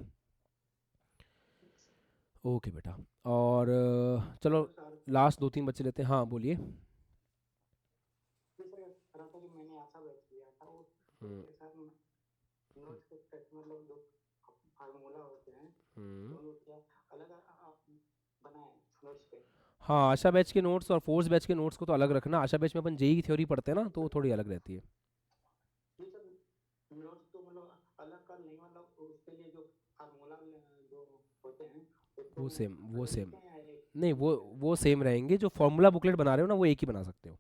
A: ओके बेटा। और चलो लास्ट 2-3 बच्चे लेते हैं। हाँ बोलिए। हाँ, आशा बैच के नोट्स और फोर्स बैच के नोट्स को तो अलग रखना। आशा बैच में अपन जेई की थ्योरी पढ़ते हैं ना, तो वो थोड़ी अलग रहती है। वो सेम नहीं, वो सेम रहेंगे। जो फॉर्मूला बुकलेट बना रहे हो ना, वो एक ही बना सकते हो,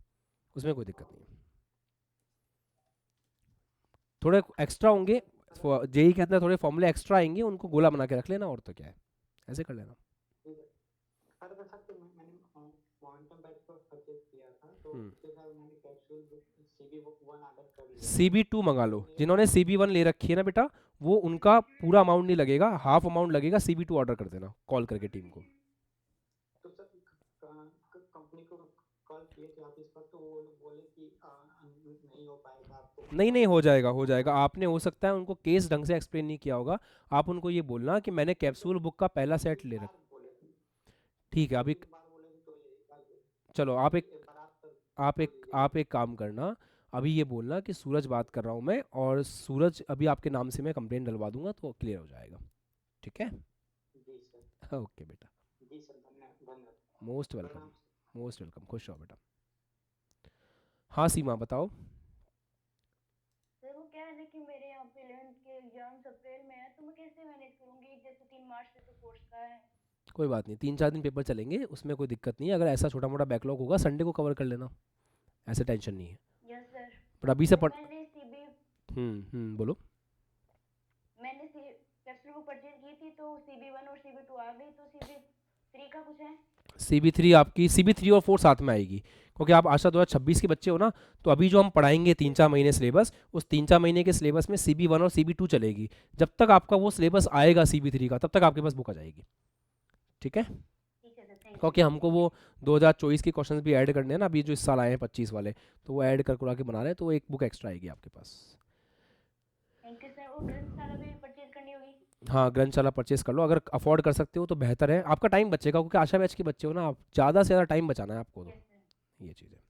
A: उसमें कोई दिक्कत नहीं है। थोड़े एक्स्ट्रा होंगे जेई के अंदर, थोड़े फॉर्मूले एक्स्ट्रा आएंगे, उनको गोला बना के रख लेना, और तो क्या है, ऐसे कर लेना। CB2 मंगा लो, जिन्होंने CB1 ले रखी है ना बेटा, वो उनका पूरा अमाउंट नहीं लगेगा, हाफ अमाउंट लगेगा। CB2 ऑर्डर कर देना कॉल करके टीम को। नहीं हो जाएगा, हो जाएगा। आपने हो सकता है उनको केस ढंग से एक्सप्लेन नहीं किया होगा, आप उनको ये बोलना कि मैंने कैप्सूल बुक का पहला सेट ले रखा। ठीक है, अभी चलो आप एक काम करना, अभी ये बोलना कि सूरज बात कर रहा हूँ मैं, और सूरज अभी आपके नाम से मैं कंप्लेंट डलवा दूंगा, तो क्लियर हो जाएगा। ठीक है, ओके बेटा, मोस्ट वेलकम, मोस्ट वेलकम, खुश रहो बेटा। हाँ सीमा बताओ।
M: सर वो क्या है ना कि मेरे यहाँ पे 11th के एग्जाम्स अप्रैल में है, तो मैं कैसे मैनेज करूँगी? जैसे 3 मार्च से तो कोर्स का है।
A: कोई बात नहीं, 3-4 दिन पेपर चलेंगे, उसमें कोई दिक्कत नहीं है। अगर ऐसा छोटा मोटा बैकलॉग होगा संडे को कवर कर लेना, ऐसे टेंशन नहीं है।
M: Yes sir.
A: पर अभी से
M: तो मैंने CB
A: बोलो।
M: मैंने कैप्सूल बुक परचेज की थी, तो CB1 और CB2 आ गई, तो CB3 का कुछ है?
A: CB3 आपकी CB3 और 4 साथ में आएगी, क्योंकि आप आशा 2026 के बच्चे हो ना, तो अभी जो हम पढ़ाएंगे 3-4 महीने सिलेबस, उस 3-4 महीने के सिलेबस में CB1 और CB2 चलेगी। जब तक आपका वो सिलेबस आएगा CB3 का, तब तक आपके पास बुक आ जाएगी। ठीक है, क्योंकि हमको वो 2024 के क्वेश्चंस भी ऐड करने हैं ना, अभी जो इस साल आए हैं 25 वाले, तो वो ऐड कर करा के बना रहे हैं, तो एक बुक एक्स्ट्रा आएगी आपके पास।
M: Thank you sir. वो ग्रंथशाला भी परचेज करनी होगी?
A: हाँ, ग्रंथशाला परचेज कर लो, अगर अफोर्ड कर सकते हो तो बेहतर है, आपका टाइम बचेगा, क्योंकि आशा बैच के बच्चे हो ना आप, ज़्यादा से ज़्यादा टाइम बचाना है आपको, तो ये चीज़ है।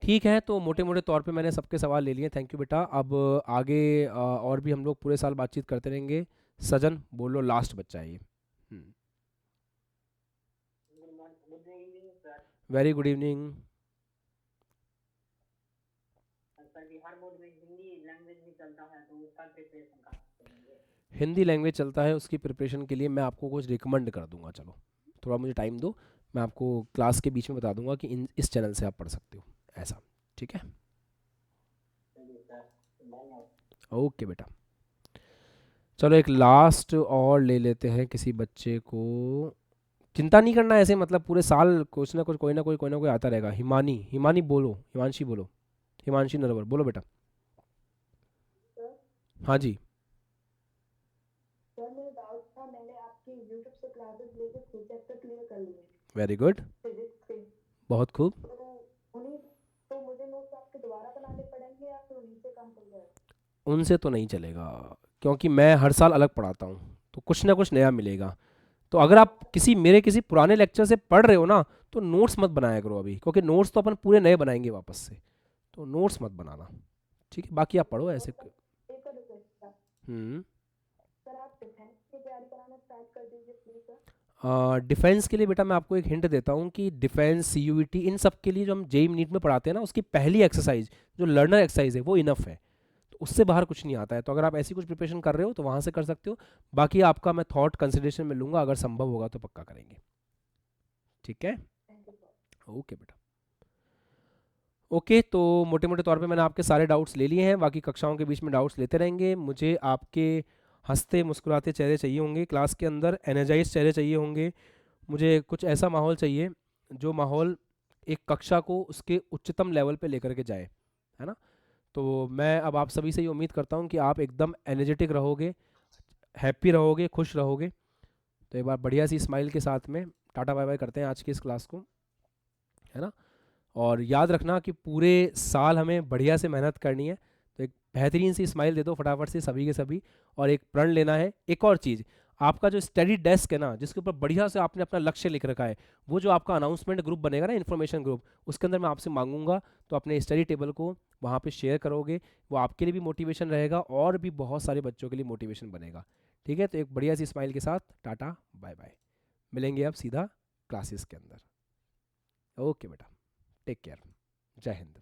A: ठीक है, तो मोटे मोटे तौर पे मैंने सबके सवाल ले लिए, थैंक यू बेटा। अब आगे और भी हम लोग पूरे साल बातचीत करते रहेंगे। सजन बोलो, लास्ट बच्चा है ये। Very good evening. Hindi language चलता है, उसकी प्रिपरेशन के लिए मैं आपको कुछ रिकमेंड कर दूंगा। चलो थोड़ा मुझे टाइम दो, मैं आपको क्लास के बीच में बता दूंगा कि इस चैनल से आप पढ़ सकते हो, ऐसा। ठीक है, ओके बेटा। चलो एक लास्ट और ले लेते हैं किसी बच्चे को। चिंता नहीं करना ऐसे, मतलब पूरे साल कुछ ना कुछ कोई ना कोई आता रहेगा। हिमानी बोलो, हिमांशी बोलो, हिमांशी नरवर बोलो बेटा। हाँ जी
N: सर, मेरा डाउट था, मैंने आपकी YouTube से क्लासेस लेके 3 चैप्टर क्लियर कर लिए।
A: वेरी गुड,
N: फिजिक्स के।
A: बहुत खूब।
N: तो मुझे नोट्स आपके दोबारा बनाने पड़ेंगे या फिर उन्हीं से काम चल जाएगा?
A: उनसे तो नहीं चलेगा, क्योंकि मैं हर साल अलग पढ़ाता हूँ, तो कुछ ना कुछ नया मिलेगा। तो अगर आप मेरे किसी पुराने लेक्चर से पढ़ रहे हो ना, तो नोट्स मत बनाया करो अभी, क्योंकि नोट्स तो अपन पूरे नए बनाएंगे वापस से, तो नोट्स मत बनाना। ठीक है, बाकी आप पढ़ो ऐसे। डिफेंस के लिए बेटा मैं आपको एक हिंट देता हूँ कि डिफेंस, CUET, इन सब के लिए जो हम जेईई नीट में पढ़ाते हैं ना, उसकी पहली एक्सरसाइज जो लर्नर एक्सरसाइज है वो इनफ है, तो उससे बाहर कुछ नहीं आता है। तो अगर आप ऐसी कुछ प्रिपरेशन कर रहे हो तो वहाँ से कर सकते हो, बाकी आपका मैं थॉट कंसिडरेशन में लूँगा, अगर संभव होगा तो पक्का करेंगे। ठीक है, ओके बेटा। ओके, तो मोटे मोटे तौर पे मैंने आपके सारे डाउट्स ले लिए हैं, बाकी कक्षाओं के बीच में डाउट्स लेते रहेंगे। मुझे आपके हंसते मुस्कुराते चेहरे चाहिए होंगे क्लास के अंदर, एनर्जाइज चेहरे चाहिए होंगे। मुझे कुछ ऐसा माहौल चाहिए जो माहौल एक कक्षा को उसके उच्चतम लेवल पे लेकर के जाए, है ना। तो मैं अब आप सभी से ये उम्मीद करता हूँ कि आप एकदम एनर्जेटिक रहोगे, हैप्पी रहोगे, खुश रहोगे। तो एक बार बढ़िया सी स्माइल के साथ में टाटा बाय बाय करते हैं आज की इस क्लास को, है ना। और याद रखना कि पूरे साल हमें बढ़िया से मेहनत करनी है, तो एक बेहतरीन सी स्माइल दे दो फटाफट से सभी के सभी, और एक प्रण लेना है। एक और चीज़, आपका जो स्टडी डेस्क है ना, जिसके ऊपर बढ़िया से आपने अपना लक्ष्य लिख रखा है, वो जो आपका अनाउंसमेंट ग्रुप बनेगा ना, इन्फॉर्मेशन ग्रुप, उसके अंदर मैं आपसे मांगूंगा तो अपने स्टडी टेबल को वहाँ पे शेयर करोगे, वो आपके लिए भी मोटिवेशन रहेगा और भी बहुत सारे बच्चों के लिए मोटिवेशन बनेगा। ठीक है, तो एक बढ़िया सी स्माइल के साथ टाटा बाय बाय, मिलेंगे अब सीधा क्लासेस के अंदर। ओके बेटा, टेक केयर, जय हिंद।